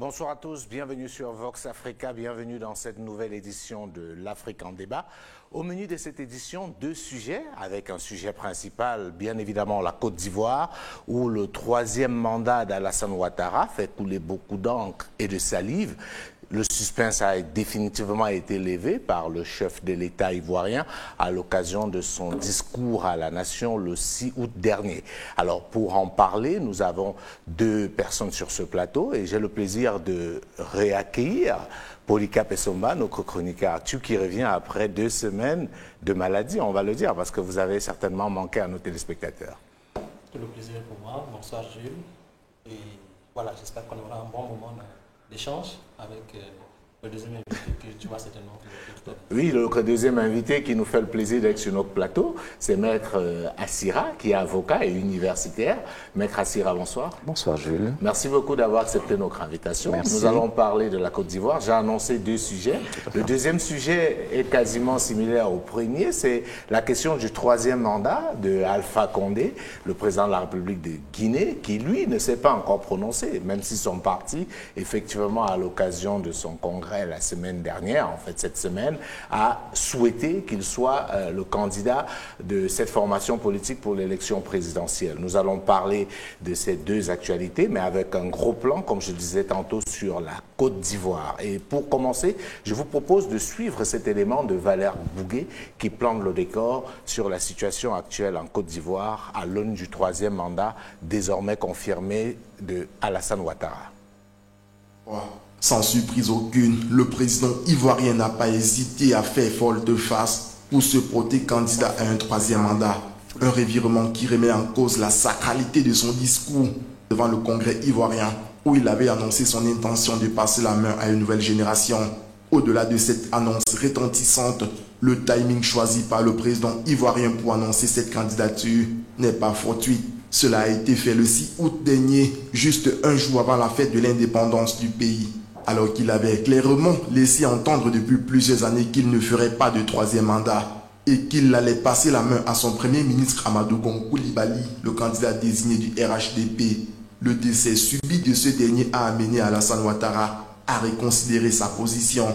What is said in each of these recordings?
Bonsoir à tous, bienvenue sur Vox Africa, bienvenue dans cette nouvelle édition de l'Afrique en débat. Au menu de cette édition, deux sujets, avec un sujet principal, bien évidemment la Côte d'Ivoire, où le troisième mandat d'Alassane Ouattara fait couler beaucoup d'encre et de salive. Le suspense a définitivement été levé par le chef de l'État ivoirien à l'occasion de son discours à la nation le 6 août dernier. Alors pour en parler, nous avons deux personnes sur ce plateau et j'ai le plaisir de réaccueillir Polycarpe Essomba, notre chroniqueur actu, qui revient après 2 semaines de maladie, on va le dire, parce que vous avez certainement manqué à nos téléspectateurs. Tout le plaisir est pour moi. Bonsoir Jules. Et voilà, j'espère qu'on aura un bon moment d'échange avec le deuxième invité que tu vois certainement. Oui, le deuxième invité qui nous fait le plaisir d'être sur notre plateau, c'est Maître Assira, qui est avocat et universitaire. Maître Assira, bonsoir. Bonsoir Jules. Merci beaucoup d'avoir accepté notre invitation. Merci. Nous allons parler de la Côte d'Ivoire. J'ai annoncé 2 sujets. Le deuxième sujet est quasiment similaire au premier. C'est la question du 3e mandat de Alpha Condé, le président de la République de Guinée, qui lui ne s'est pas encore prononcé, même si son parti, effectivement, à l'occasion de son congrès la semaine dernière, en fait cette semaine, a souhaité qu'il soit le candidat de cette formation politique pour l'élection présidentielle. Nous allons parler de ces deux actualités, mais avec un gros plan, comme je disais tantôt, sur la Côte d'Ivoire. Et pour commencer, je vous propose de suivre cet élément de Valère Bougué qui plante le décor sur la situation actuelle en Côte d'Ivoire à l'aune du 3e mandat désormais confirmé de Alassane Ouattara. Sans surprise aucune, le président ivoirien n'a pas hésité à faire volte-face pour se porter candidat à un 3e mandat. Un revirement qui remet en cause la sacralité de son discours devant le Congrès ivoirien, où il avait annoncé son intention de passer la main à une nouvelle génération. Au-delà de cette annonce retentissante, le timing choisi par le président ivoirien pour annoncer cette candidature n'est pas fortuit. Cela a été fait le 6 août dernier, juste un jour avant la fête de l'indépendance du pays. Alors qu'il avait clairement laissé entendre depuis plusieurs années qu'il ne ferait pas de 3e mandat et qu'il allait passer la main à son premier ministre Amadou Gon Coulibaly, le candidat désigné du RHDP. Le décès subit de ce dernier a amené Alassane Ouattara à reconsidérer sa position.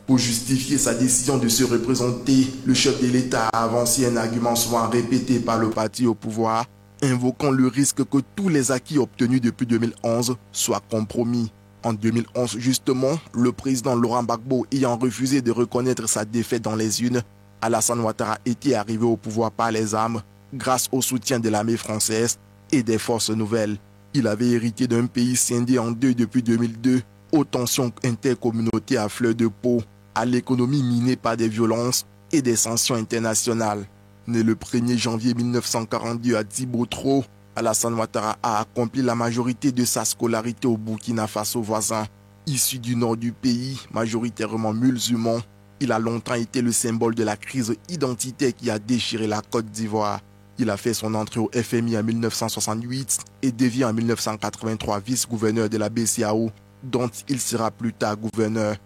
Pour justifier sa décision de se représenter, le chef de l'État a avancé un argument souvent répété par le parti au pouvoir, invoquant le risque que tous les acquis obtenus depuis 2011 soient compromis. En 2011, justement, le président Laurent Gbagbo ayant refusé de reconnaître sa défaite dans les urnes, Alassane Ouattara était arrivé au pouvoir par les armes grâce au soutien de l'armée française et des forces nouvelles. Il avait hérité d'un pays scindé en deux depuis 2002, aux tensions intercommunautaires à fleur de peau, à l'économie minée par des violences et des sanctions internationales. Né le 1er janvier 1942 à Djibouti, Alassane Ouattara a accompli la majorité de sa scolarité au Burkina Faso voisin. Issu du nord du pays, majoritairement musulman, il a longtemps été le symbole de la crise identitaire qui a déchiré la Côte d'Ivoire. Il a fait son entrée au FMI en 1968 et devient en 1983 vice-gouverneur de la BCEAO, dont il sera plus tard gouverneur.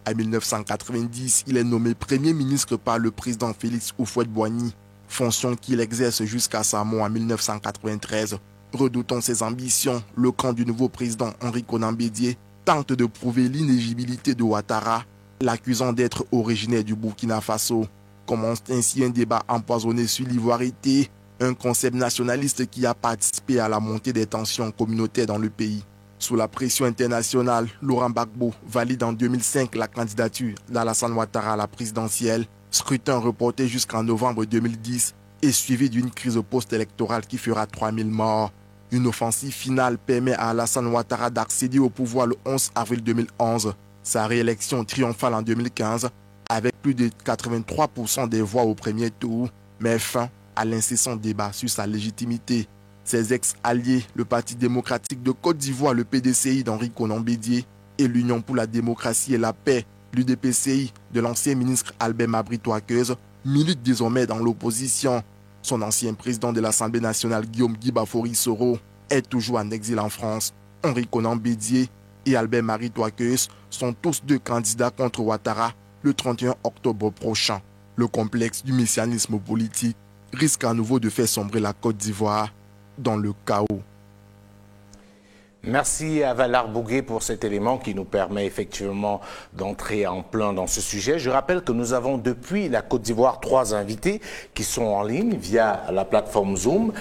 En 1990, il est nommé Premier ministre par le président Félix Houphouët-Boigny, fonction qu'il exerce jusqu'à sa mort en 1993. Redoutant ses ambitions, le camp du nouveau président Henri Konan Bédié tente de prouver l'inéligibilité de Ouattara, l'accusant d'être originaire du Burkina Faso. Commence ainsi un débat empoisonné sur l'ivoirité, un concept nationaliste qui a participé à la montée des tensions communautaires dans le pays. Sous la pression internationale, Laurent Gbagbo valide en 2005 la candidature d'Alassane Ouattara à la présidentielle, scrutin reporté jusqu'en novembre 2010 et suivi d'une crise post-électorale qui fera 3000 morts. Une offensive finale permet à Alassane Ouattara d'accéder au pouvoir le 11 avril 2011. Sa réélection triomphale en 2015 avec plus de 83% des voix au premier tour, met fin à l'incessant débat sur sa légitimité. Ses ex-alliés, le Parti démocratique de Côte d'Ivoire, le PDCI d'Henri Konan Bédié et l'Union pour la démocratie et la paix, l'UDPCI de l'ancien ministre Albert Mabry Touakeuse, milite désormais dans l'opposition. Son ancien président de l'Assemblée nationale, Guillaume Guy-Bafori Soro, est toujours en exil en France. Henri Konan Bédié et Albert Mabry Touakeuse sont tous deux candidats contre Ouattara le 31 octobre prochain. Le complexe du messianisme politique risque à nouveau de faire sombrer la Côte d'Ivoire dans le chaos. Merci à Valar Bouguet pour cet élément qui nous permet effectivement d'entrer en plein dans ce sujet. Je rappelle que nous avons depuis la Côte d'Ivoire 3 invités qui sont en ligne via la plateforme Zoom.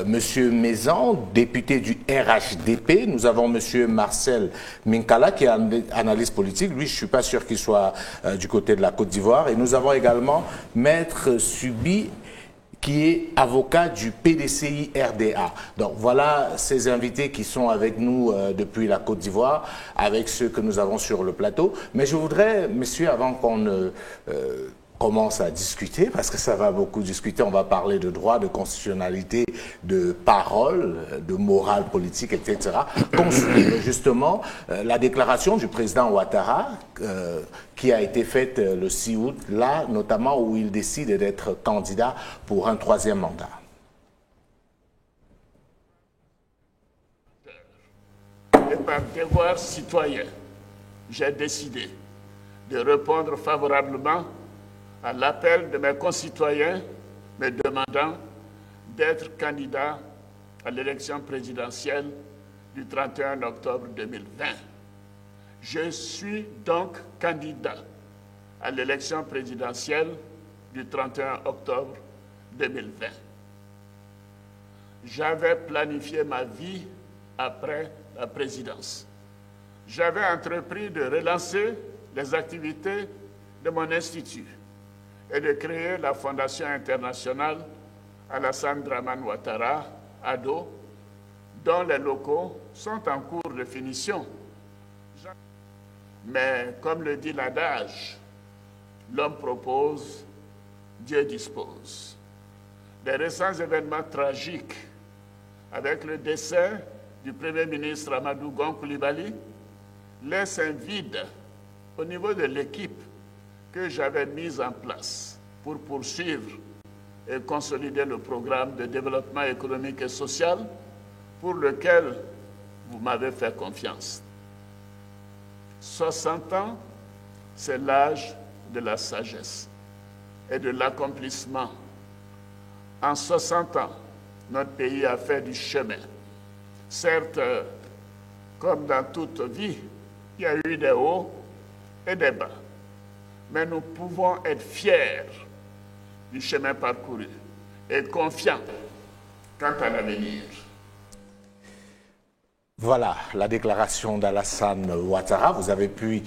Monsieur Mézan, député du RHDP. Nous avons Monsieur Marcel Minkala qui est analyste politique. Lui, je ne suis pas sûr qu'il soit du côté de la Côte d'Ivoire. Et nous avons également Maître Subi, qui est avocat du PDCI RDA. Donc voilà ces invités qui sont avec nous depuis la Côte d'Ivoire, avec ceux que nous avons sur le plateau. Mais je voudrais, messieurs, avant qu'on ne commence à discuter, parce que ça va beaucoup discuter, on va parler de droit, de constitutionnalité, de parole, de morale politique, etc. Qu'on suive justement la déclaration du président Ouattara qui a été faite le 6 août, là notamment où il décide d'être candidat pour un 3e mandat. Et par devoir citoyen, j'ai décidé de répondre favorablement à l'appel de mes concitoyens me demandant d'être candidat à l'élection présidentielle du 31 octobre 2020. Je suis donc candidat à l'élection présidentielle du 31 octobre 2020. J'avais planifié ma vie après la présidence. J'avais entrepris de relancer les activités de mon institut et de créer la Fondation internationale Alassane Dramane Ouattara, ADO, dont les locaux sont en cours de finition. Mais comme le dit l'adage, l'homme propose, Dieu dispose. Les récents événements tragiques avec le décès du Premier ministre Amadou Gon Coulibaly laissent un vide au niveau de l'équipe que j'avais mise en place pour poursuivre et consolider le programme de développement économique et social pour lequel vous m'avez fait confiance. 60 ans, c'est l'âge de la sagesse et de l'accomplissement. En 60 ans, notre pays a fait du chemin. Certes, comme dans toute vie, il y a eu des hauts et des bas. Mais nous pouvons être fiers du chemin parcouru et confiants quant à l'avenir. Voilà la déclaration d'Alassane Ouattara. Vous avez pu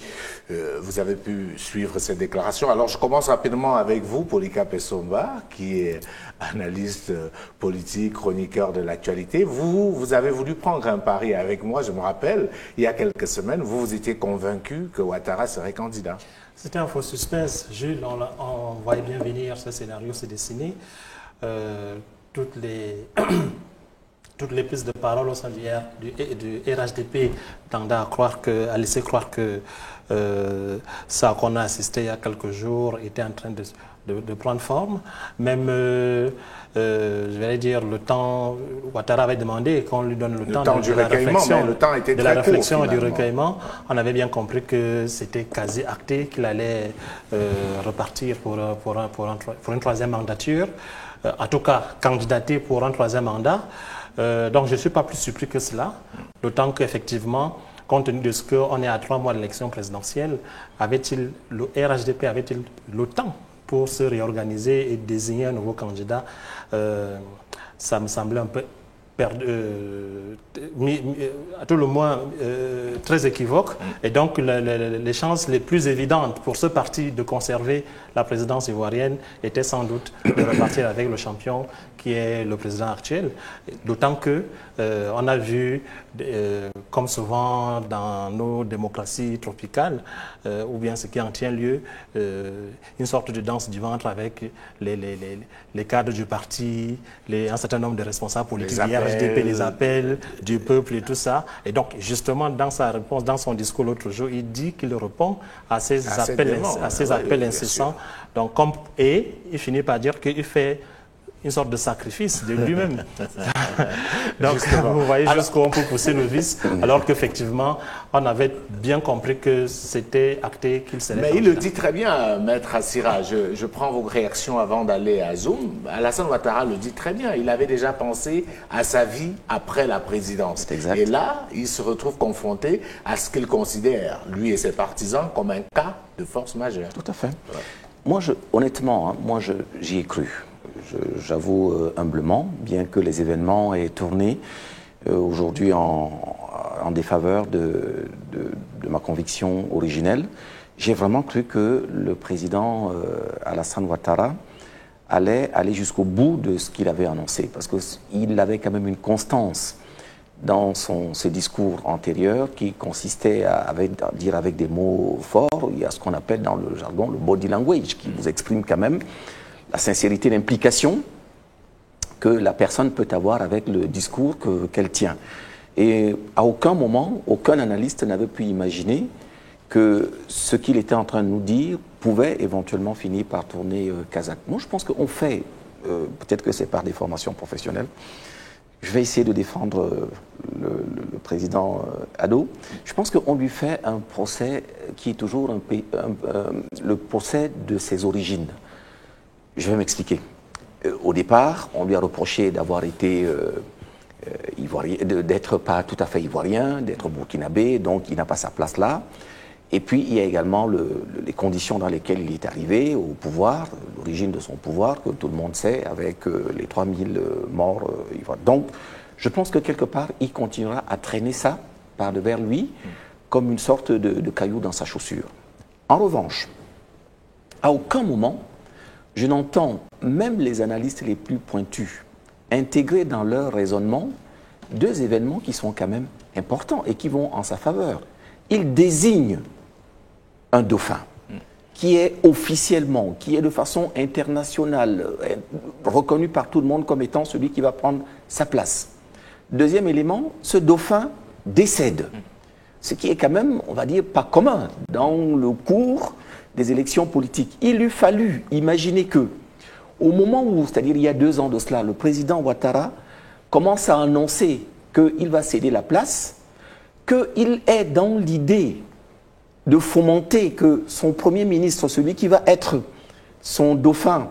suivre cette déclaration. Alors je commence rapidement avec vous, Polycarpe Essomba, qui est analyste politique, chroniqueur de l'actualité. Vous avez voulu prendre un pari avec moi, je me rappelle, il y a quelques semaines, vous étiez convaincu que Ouattara serait candidat. C'était un faux suspense, Jules, on voyait bien venir ce scénario se dessiner. Toutes les prises de parole au sein du RHDP tendaient à laisser croire que ça qu'on a assisté il y a quelques jours était en train de prendre forme. Même, je vais dire, le temps, Ouattara avait demandé qu'on lui donne le temps du réflexion, le temps était très court, et du recueillement. On avait bien compris que c'était quasi acté qu'il allait repartir pour une 3e mandature, en tout cas candidater pour un 3e mandat. Donc je ne suis pas plus surpris que cela, d'autant qu'effectivement, compte tenu de ce qu'on est à 3 mois de l'élection présidentielle, le RHDP avait-il le temps pour se réorganiser et désigner un nouveau candidat? Ça me semblait un peu à tout le moins très équivoque. Et donc les chances les plus évidentes pour ce parti de conserver la présidence ivoirienne étaient sans doute de repartir avec le champion qui est le président actuel. D'autant que on a vu, comme souvent dans nos démocraties tropicales, ou bien ce qui en tient lieu, une sorte de danse du ventre avec les cadres du parti, un certain nombre de responsables politiques, les appels du peuple et tout ça. Et donc, justement, dans sa réponse, dans son discours l'autre jour, il dit qu'il répond à ces appels incessants. Donc, et il finit par dire qu'il fait une sorte de sacrifice de lui-même. Donc, vous voyez jusqu'où on peut pousser le vice, alors qu'effectivement, on avait bien compris que c'était acté qu'il serait Mais il le dit très bien, Maître Assira. Je prends vos réactions avant d'aller à Zoom. Alassane Ouattara le dit très bien. Il avait déjà pensé à sa vie après la présidence. Et là, il se retrouve confronté à ce qu'il considère, lui et ses partisans, comme un cas de force majeure. Tout à fait. Ouais. Moi, honnêtement, hein, moi, j'y ai cru. J'avoue humblement, bien que les événements aient tourné aujourd'hui en défaveur de ma conviction originelle, j'ai vraiment cru que le président Alassane Ouattara allait aller jusqu'au bout de ce qu'il avait annoncé, parce qu'il avait quand même une constance dans ses discours antérieurs qui consistait à dire avec des mots forts. Il y a ce qu'on appelle dans le jargon le body language, qui vous exprime quand même la sincérité, l'implication que la personne peut avoir avec le discours qu'elle tient. Et à aucun moment, aucun analyste n'avait pu imaginer que ce qu'il était en train de nous dire pouvait éventuellement finir par tourner kazakh. Moi, je pense qu'on fait, peut-être que c'est par des formations professionnelles, je vais essayer de défendre le président Ado. Je pense qu'on lui fait un procès qui est toujours le procès de ses origines. Je vais m'expliquer. Au départ, on lui a reproché d'avoir été ivoirien, d'être pas tout à fait ivoirien, d'être burkinabé, donc il n'a pas sa place là. Et puis il y a également les conditions dans lesquelles il est arrivé au pouvoir, l'origine de son pouvoir, que tout le monde sait, avec les 3000 morts ivoiriens. Donc je pense que quelque part, il continuera à traîner ça par devers lui, comme une sorte de caillou dans sa chaussure. En revanche, à aucun moment, je n'entends même les analystes les plus pointus intégrer dans leur raisonnement deux événements qui sont quand même importants et qui vont en sa faveur. Ils désignent un dauphin qui est officiellement, qui est de façon internationale, reconnu par tout le monde comme étant celui qui va prendre sa place. Deuxième élément, ce dauphin décède. Ce qui est quand même, on va dire, pas commun dans le cours des élections politiques. Il eût fallu imaginer que, au moment où, c'est-à-dire il y a 2 ans de cela, le président Ouattara commence à annoncer qu'il va céder la place, qu'il est dans l'idée de fomenter que son premier ministre, celui qui va être son dauphin,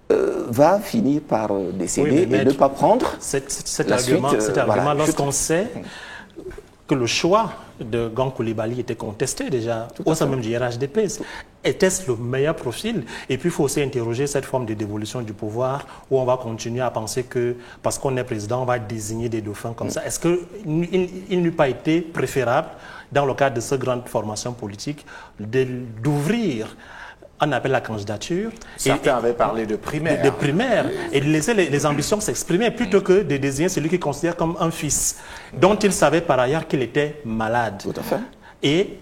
va finir par décéder et ne pas prendre cet argument, voilà, lorsqu'on sait que le choix de Gang Coulibaly était contesté déjà au sein même du RHDP. Était-ce le meilleur profil? Et puis il faut aussi interroger cette forme de dévolution du pouvoir où on va continuer à penser que parce qu'on est président, on va désigner des dauphins comme ça. Est-ce qu'il n'eût pas été préférable, dans le cadre de cette grande formation politique, d'ouvrir un appel à la candidature? Certains avaient parlé de primaire. De primaire, et de laisser les ambitions s'exprimer plutôt que de désigner celui qu'il considère comme un fils, dont il savait par ailleurs qu'il était malade. Tout à fait. Et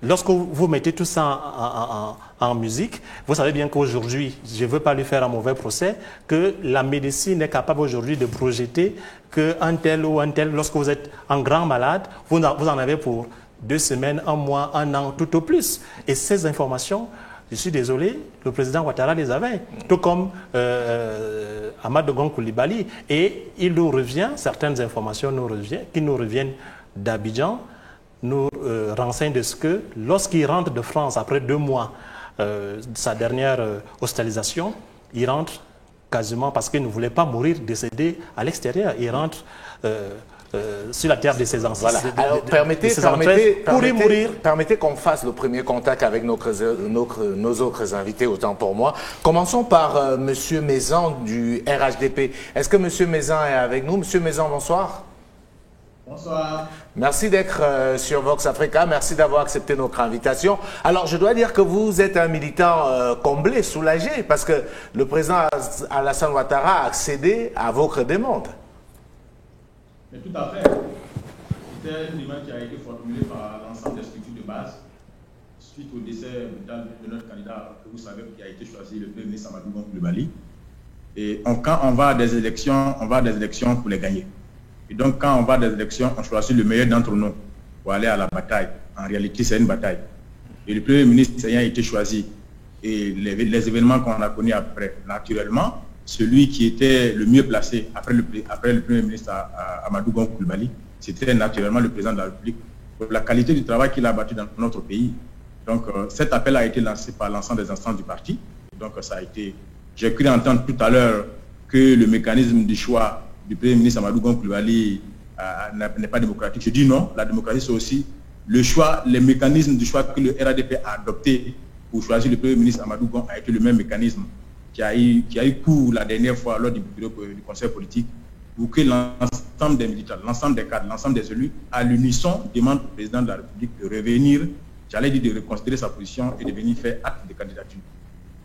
lorsque vous mettez tout ça en musique, vous savez bien qu'aujourd'hui, je ne veux pas lui faire un mauvais procès, que la médecine est capable aujourd'hui de projeter qu'un tel ou un tel, lorsque vous êtes un grand malade, vous en avez pour 2 semaines, 1 mois, 1 an, tout au plus. Et ces informations, je suis désolé, le président Ouattara les avait, tout comme Ahmad Gang Coulibaly. Et il nous revient, certaines informations qui nous reviennent d'Abidjan, nous renseignent de ce que, lorsqu'il rentre de France, après 2 mois de sa dernière hospitalisation, il rentre quasiment parce qu'il ne voulait pas mourir décédé à l'extérieur. Il rentre sur la terre de ses ancêtres. Voilà. Alors, permettez qu'on fasse le premier contact avec nos autres invités, autant pour moi. Commençons par M. Mézan du RHDP. Est-ce que M. Mézan est avec nous? M. Mézan, bonsoir. Bonsoir. Merci d'être sur Vox Africa. Merci d'avoir accepté notre invitation. Alors, je dois dire que vous êtes un militant comblé, soulagé, parce que le président Alassane Ouattara a accédé à votre demande. Mais tout à fait. C'était une demande qui a été formulée par l'ensemble des structures de base suite au décès de notre candidat, que vous savez, qui a été choisi, le Premier ministre Amadou Gang Coulibaly. Et quand on va à des élections, on va à des élections pour les gagner. Et donc, quand on va à des élections, on choisit le meilleur d'entre nous pour aller à la bataille. En réalité, c'est une bataille. Et le Premier ministre ayant été choisi et les événements qu'on a connus après, naturellement, celui qui était le mieux placé après le Premier ministre Amadou Gon Coulibaly, c'était naturellement le président de la République, pour la qualité du travail qu'il a bâti dans notre pays. Donc cet appel a été lancé par l'ensemble des instances du parti. Donc ça a été... J'ai cru entendre tout à l'heure que le mécanisme du choix du Premier ministre Amadou Gon Coulibaly n'est pas démocratique. Je dis non, la démocratie c'est aussi le choix, les mécanismes du choix que le RADP a adopté pour choisir le Premier ministre Amadou Gon a été le même mécanisme qui a eu cours la dernière fois lors du conseil politique, pour que l'ensemble des militants, l'ensemble des cadres, l'ensemble des élus, à l'unisson, demandent au président de la République de revenir, j'allais dire de reconsidérer sa position et de venir faire acte de candidature.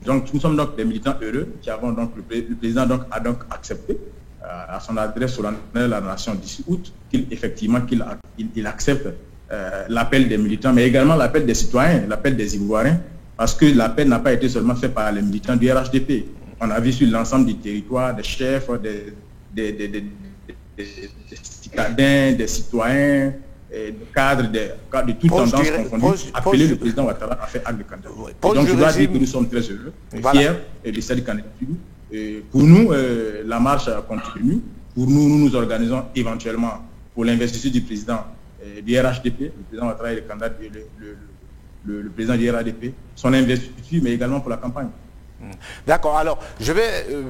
Donc nous sommes donc des militants heureux qui avons donc le président donc a donc accepté à son adresse solennelle à la nation d'ici août qu'il accepte l'appel des militants, mais également l'appel des citoyens, l'appel des Ivoiriens, parce que l'appel n'a pas été seulement fait par les militants du RHDP. On a vu sur l'ensemble du territoire des chefs, des citadins, des citoyens, des cadres, de toutes tendances confondues, appeler le président Ouattara à faire acte de candidature. Donc je dois dire que nous sommes très heureux et fiers de cette candidature. Pour nous, la marche continue. Pour nous, nous nous organisons éventuellement pour l'investiture du président du RHDP, le président Ouattara est le candidat, le président du RHDP, son investiture, mais également pour la campagne. D'accord, alors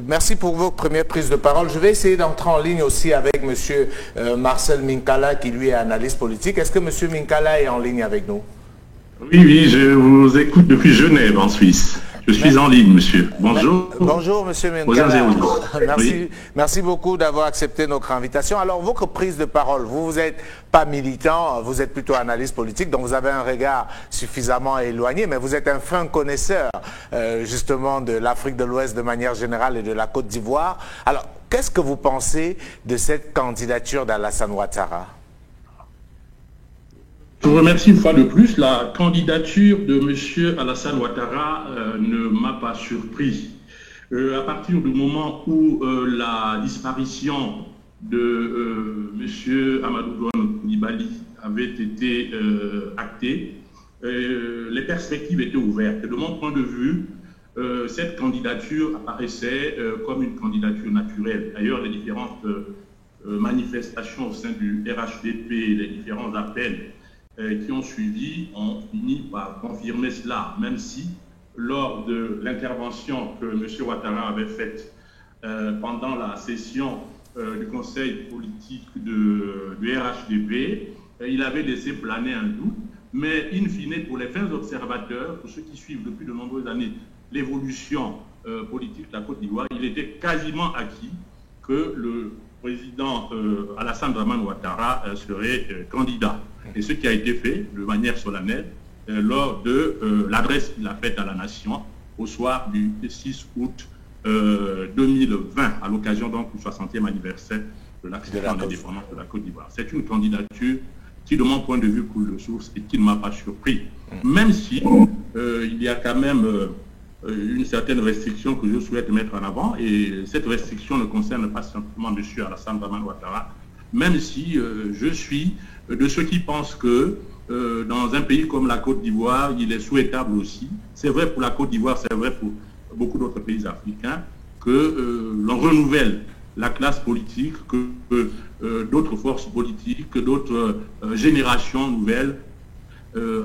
merci pour vos premières prises de parole. Je vais essayer d'entrer en ligne aussi avec M. Marcel Minkala, qui lui est analyste politique. Est-ce que M. Minkala est en ligne avec nous? Oui, je vous écoute depuis Genève, en Suisse. Je suis en ligne, monsieur. Bonjour. Bonjour, monsieur Minkala. Merci beaucoup d'avoir accepté notre invitation. Alors, votre prise de parole, vous n'êtes pas militant, vous êtes plutôt analyste politique, donc vous avez un regard suffisamment éloigné, mais vous êtes un fin connaisseur, justement, de l'Afrique de l'Ouest de manière générale et de la Côte d'Ivoire. Alors, qu'est-ce que vous pensez de cette candidature d'Alassane Ouattara? Je vous remercie une fois de plus. La candidature de M. Alassane Ouattara ne m'a pas surpris. À partir du moment où la disparition de M. Amadou Gon Coulibaly avait été actée, les perspectives étaient ouvertes. Et de mon point de vue, cette candidature apparaissait comme une candidature naturelle. D'ailleurs, les différentes manifestations au sein du RHDP, les différents appels qui ont suivi ont fini par confirmer cela, même si lors de l'intervention que M. Ouattara avait faite pendant la session du conseil politique du RHDP, il avait laissé planer un doute, mais in fine, pour les fins observateurs, pour ceux qui suivent depuis de nombreuses années l'évolution politique de la Côte d'Ivoire, il était quasiment acquis que le président Alassane Dramane Ouattara serait candidat. Et ce qui a été fait de manière solennelle lors de l'adresse qu'il a faite à la nation au soir du 6 août 2020, à l'occasion donc du 60e anniversaire de l'accession de l'indépendance de la Côte d'Ivoire. C'est une candidature qui, de mon point de vue, coule de source et qui ne m'a pas surpris. Même si il y a quand même une certaine restriction que je souhaite mettre en avant, et cette restriction ne concerne pas simplement M. Alassane Dramane Ouattara, même si je suis de ceux qui pensent que dans un pays comme la Côte d'Ivoire, il est souhaitable aussi, c'est vrai pour la Côte d'Ivoire, c'est vrai pour beaucoup d'autres pays africains, que l'on renouvelle la classe politique, que d'autres forces politiques, que d'autres générations nouvelles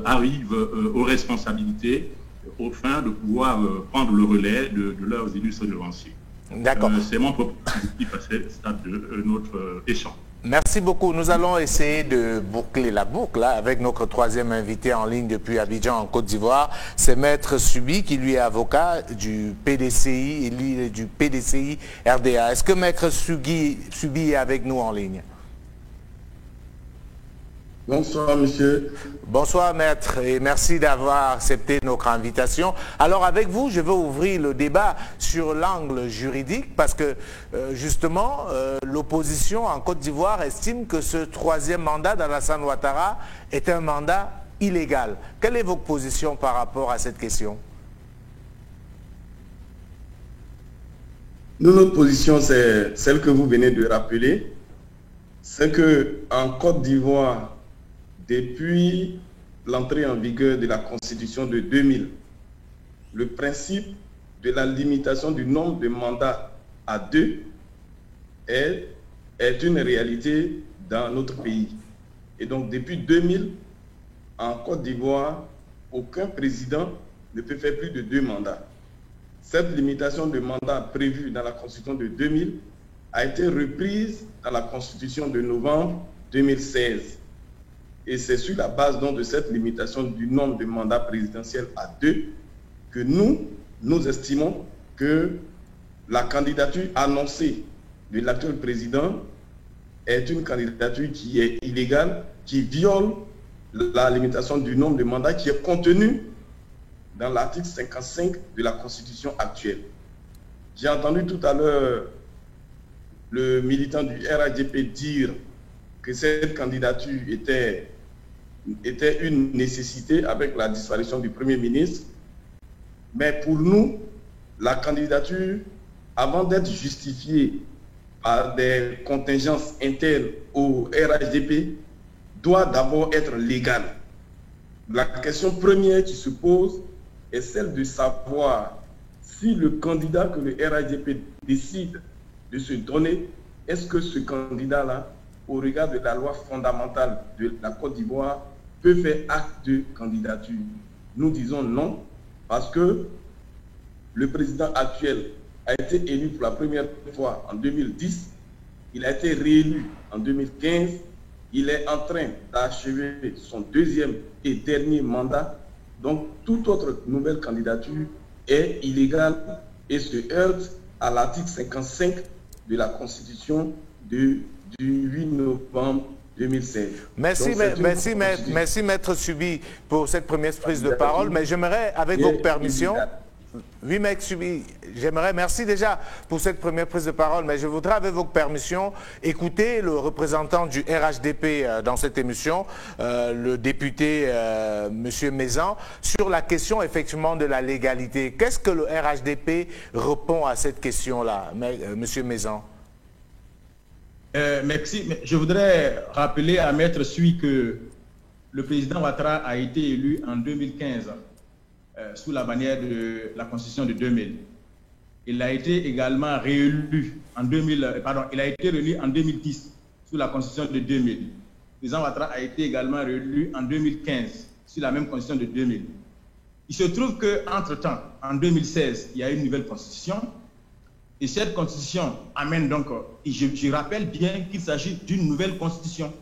arrivent aux responsabilités au fin de pouvoir prendre le relais de leurs illustres devanciers. D'accord. C'est mon propre objectif à ce stade de notre échange. Merci beaucoup. Nous allons essayer de boucler la boucle avec notre troisième invité en ligne depuis Abidjan en Côte d'Ivoire. C'est Maître Subi qui lui est avocat du PDCI et lui est du PDCI RDA. Est-ce que Maître Subi est avec nous en ligne? Bonsoir, monsieur. Bonsoir, maître, et merci d'avoir accepté notre invitation. Alors, avec vous, je veux ouvrir le débat sur l'angle juridique parce que, justement, l'opposition en Côte d'Ivoire estime que ce troisième mandat d'Alassane Ouattara est un mandat illégal. Quelle est votre position par rapport à cette question? Notre position, c'est celle que vous venez de rappeler. C'est qu'en Côte d'Ivoire, depuis l'entrée en vigueur de la Constitution de 2000, le principe de la limitation du nombre de mandats à 2 est une réalité dans notre pays. Et donc, depuis 2000, en Côte d'Ivoire, aucun président ne peut faire plus de 2 mandats. Cette limitation de mandat prévue dans la Constitution de 2000 a été reprise dans la Constitution de novembre 2016. Et c'est sur la base donc de cette limitation du nombre de mandats présidentiels à 2 que nous estimons que la candidature annoncée de l'actuel président est une candidature qui est illégale, qui viole la limitation du nombre de mandats qui est contenue dans l'article 55 de la Constitution actuelle. J'ai entendu tout à l'heure le militant du RHDP dire que cette candidature était une nécessité avec la disparition du Premier ministre. Mais pour nous, la candidature, avant d'être justifiée par des contingences internes au RHDP, doit d'abord être légale. La question première qui se pose est celle de savoir si le candidat que le RHDP décide de se donner, est-ce que ce candidat-là, au regard de la loi fondamentale de la Côte d'Ivoire, peut faire acte de candidature? Nous disons non, parce que le président actuel a été élu pour la première fois en 2010, il a été réélu en 2015, il est en train d'achever son 2e et dernier mandat. Donc, toute autre nouvelle candidature est illégale et se heurte à l'article 55 de la Constitution du 8 novembre 2016. Merci, Maître Subi, pour cette première prise de parole. Mais j'aimerais, avec votre permission... Oui, Maître Subi, merci déjà pour cette première prise de parole, mais je voudrais, avec votre permission, écouter le représentant du RHDP dans cette émission, le député M. Maison, sur la question effectivement de la légalité. Qu'est-ce que le RHDP répond à cette question-là, M. Maison? Merci. Je voudrais rappeler à Maître Subi que le président Ouattara a été élu en 2015 sous la bannière de la Constitution de 2000. Il a été également réélu en 2010 sous la Constitution de 2000. Le président Ouattara a été également réélu en 2015 sur la même Constitution de 2000. Il se trouve qu'entre-temps, en 2016, il y a une nouvelle Constitution. Et cette Constitution amène donc, je rappelle bien qu'il s'agit d'une nouvelle Constitution.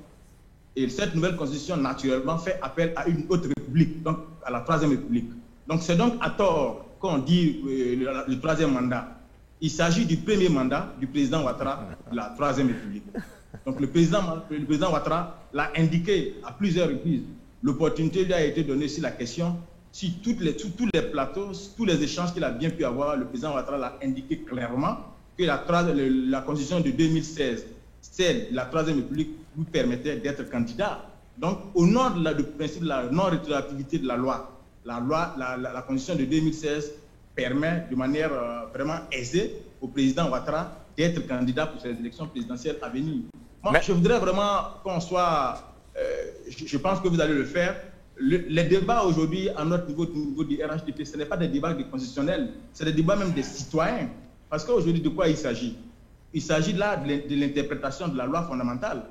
Et cette nouvelle Constitution, naturellement, fait appel à une autre République, donc à la Troisième République. Donc c'est donc à tort qu'on dit le 3e mandat. Il s'agit du premier mandat du président Ouattara de la Troisième République. Donc le président Ouattara l'a indiqué à plusieurs reprises. L'opportunité lui a été donnée sur la question, sur tous les plateaux, tous les échanges qu'il a bien pu avoir, le président Ouattara l'a indiqué clairement que la Constitution de 2016, celle de la Troisième République, lui permettait d'être candidat. Donc au nom du principe de la non-rétroactivité de la loi, la Constitution de 2016 permet de manière vraiment aisée au président Ouattara d'être candidat pour ces élections présidentielles à venir. Moi, je voudrais vraiment qu'on soit... je pense que vous allez le faire. Les débats aujourd'hui, à notre niveau, au niveau du RHDP, ce n'est pas des débats constitutionnels, c'est des débats même des citoyens. Parce qu'aujourd'hui, de quoi il s'agit? Il s'agit là de l'interprétation de la loi fondamentale.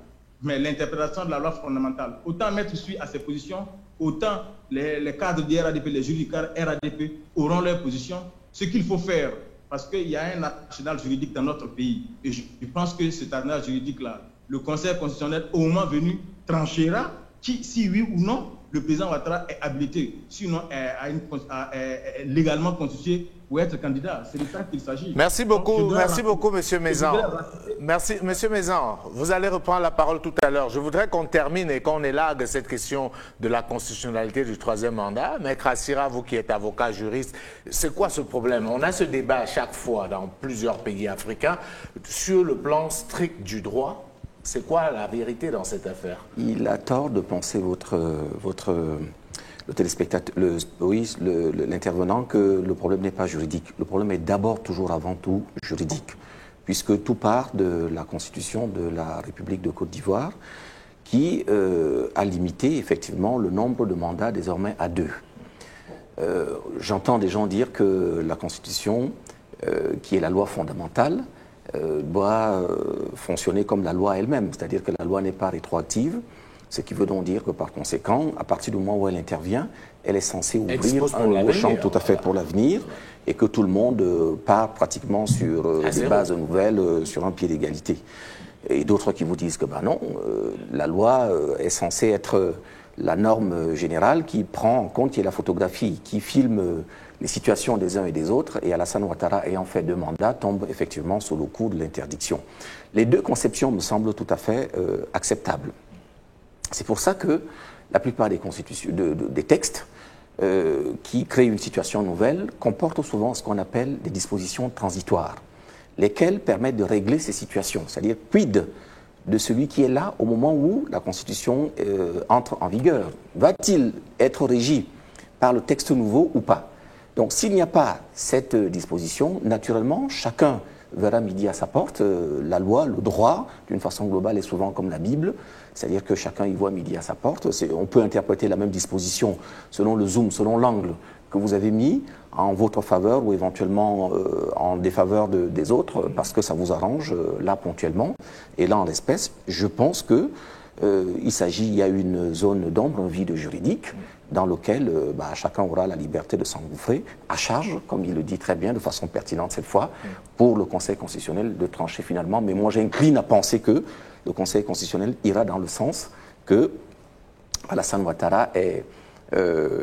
Mais l'interprétation de la loi fondamentale, autant mettre suite à ces positions, autant les cadres du RHDP, les juridicats RHDP auront leur position. Ce qu'il faut faire, parce qu'il y a un arsenal juridique dans notre pays, et je pense que cet arsenal juridique-là, le Conseil constitutionnel, au moment venu, tranchera si oui ou non le président Ouattara est habilité, sinon est légalement constitué pour être candidat. C'est de ça qu'il s'agit. Merci beaucoup, M. Maison. Merci, M. Maison. Vous allez reprendre la parole tout à l'heure. Je voudrais qu'on termine et qu'on élague cette question de la constitutionnalité du 3e mandat. Maître Assira, vous qui êtes avocat juriste, c'est quoi ce problème? On a ce débat à chaque fois dans plusieurs pays africains sur le plan strict du droit. C'est quoi la vérité dans cette affaire? Il a tort de penser le téléspectateur, l'intervenant, que le problème n'est pas juridique. Le problème est d'abord, toujours avant tout, juridique, puisque tout part de la Constitution de la République de Côte d'Ivoire, qui a limité effectivement le nombre de mandats désormais à 2. J'entends des gens dire que la Constitution, qui est la loi fondamentale, doit fonctionner comme la loi elle-même, c'est-à-dire que la loi n'est pas rétroactive, ce qui veut donc dire que par conséquent, à partir du moment où elle intervient, elle est censée ouvrir un nouveau champ tout à fait pour l'avenir et que tout le monde part pratiquement sur des bases nouvelles, sur un pied d'égalité. Et d'autres qui vous disent que ben non, la loi est censée être la norme générale qui prend en compte, qui est la photographie, qui filme les situations des uns et des autres, et Alassane Ouattara ayant fait 2 mandats tombe effectivement sous le coup de l'interdiction. Les 2 conceptions me semblent tout à fait acceptables. C'est pour ça que la plupart des textes qui créent une situation nouvelle comportent souvent ce qu'on appelle des dispositions transitoires, lesquelles permettent de régler ces situations, c'est-à-dire quid de celui qui est là au moment où la Constitution entre en vigueur. Va-t-il être régi par le texte nouveau ou pas? Donc s'il n'y a pas cette disposition, naturellement, chacun verra midi à sa porte. La loi, le droit, d'une façon globale, est souvent comme la Bible, c'est-à-dire que chacun y voit midi à sa porte. On peut interpréter la même disposition selon le zoom, selon l'angle que vous avez mis en votre faveur ou éventuellement en défaveur des autres, parce que ça vous arrange là ponctuellement. Et là, en l'espèce, je pense que il y a une zone d'ombre, un vide juridique, dans lequel chacun aura la liberté de s'engouffrer, à charge, comme il le dit très bien, de façon pertinente cette fois, pour le Conseil constitutionnel de trancher finalement. Mais moi, j'incline à penser que le Conseil constitutionnel ira dans le sens que Alassane Ouattara est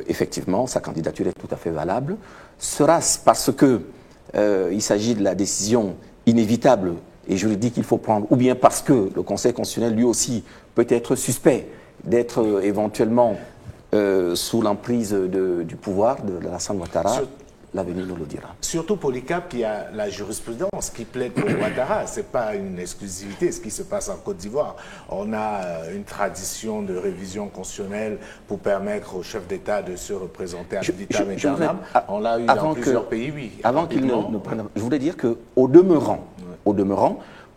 effectivement, sa candidature est tout à fait valable. Sera-ce parce que il s'agit de la décision inévitable et juridique qu'il faut prendre, ou bien parce que le Conseil constitutionnel lui aussi peut être suspect d'être éventuellement sous l'emprise du pouvoir de Alassane Ouattara? L'avenir nous le dira. Surtout Polycarpe, qui a la jurisprudence qui plaide pour Ouattara. Ce n'est pas une exclusivité ce qui se passe en Côte d'Ivoire. On a une tradition de révision constitutionnelle pour permettre aux chefs d'État de se représenter à vitam aeternam. On l'a eu dans plusieurs pays, oui. Avant qu'il ne prenne... Je voulais dire qu'au demeurant,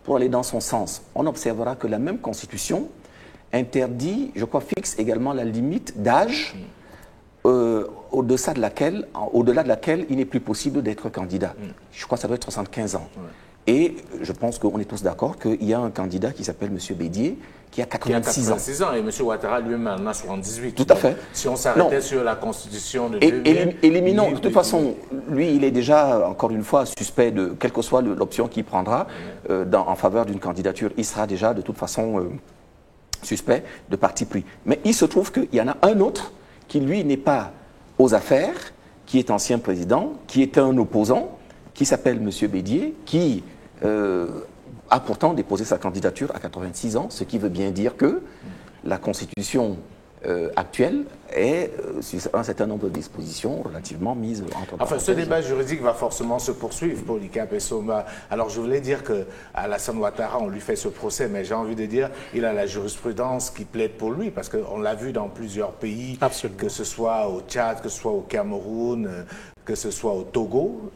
pour aller dans son sens, on observera que la même Constitution interdit, je crois, fixe également la limite d'âge au-delà de laquelle il n'est plus possible d'être candidat. Je crois que ça doit être 75 ans. Et je pense qu'on est tous d'accord qu'il y a un candidat qui s'appelle M. Bédier, qui a 86 ans. Et M. Ouattara lui-même en a 78. Tout à fait. Si on s'arrêtait sur la Constitution de 2000... Éliminons. De toute façon, lui, il est déjà, encore une fois, suspect de quelle que soit l'option qu'il prendra en faveur d'une candidature. Il sera déjà, de toute façon, suspect de parti pris. Mais il se trouve qu'il y en a un autre qui, lui, n'est pas aux affaires, qui est ancien président, qui est un opposant, qui s'appelle M. Bédier, qui a pourtant déposé sa candidature à 86 ans, ce qui veut bien dire que la Constitution actuelle est sur un certain nombre de dispositions relativement mises entre parenthèses. Ce débat juridique va forcément se poursuivre, Polycarpe et Soma. Alors je voulais dire qu'à Alassane Ouattara, on lui fait ce procès, mais j'ai envie de dire il a la jurisprudence qui plaide pour lui, parce qu'on l'a vu dans plusieurs pays, que ce soit au Tchad, que ce soit au Cameroun, que ce soit au Togo,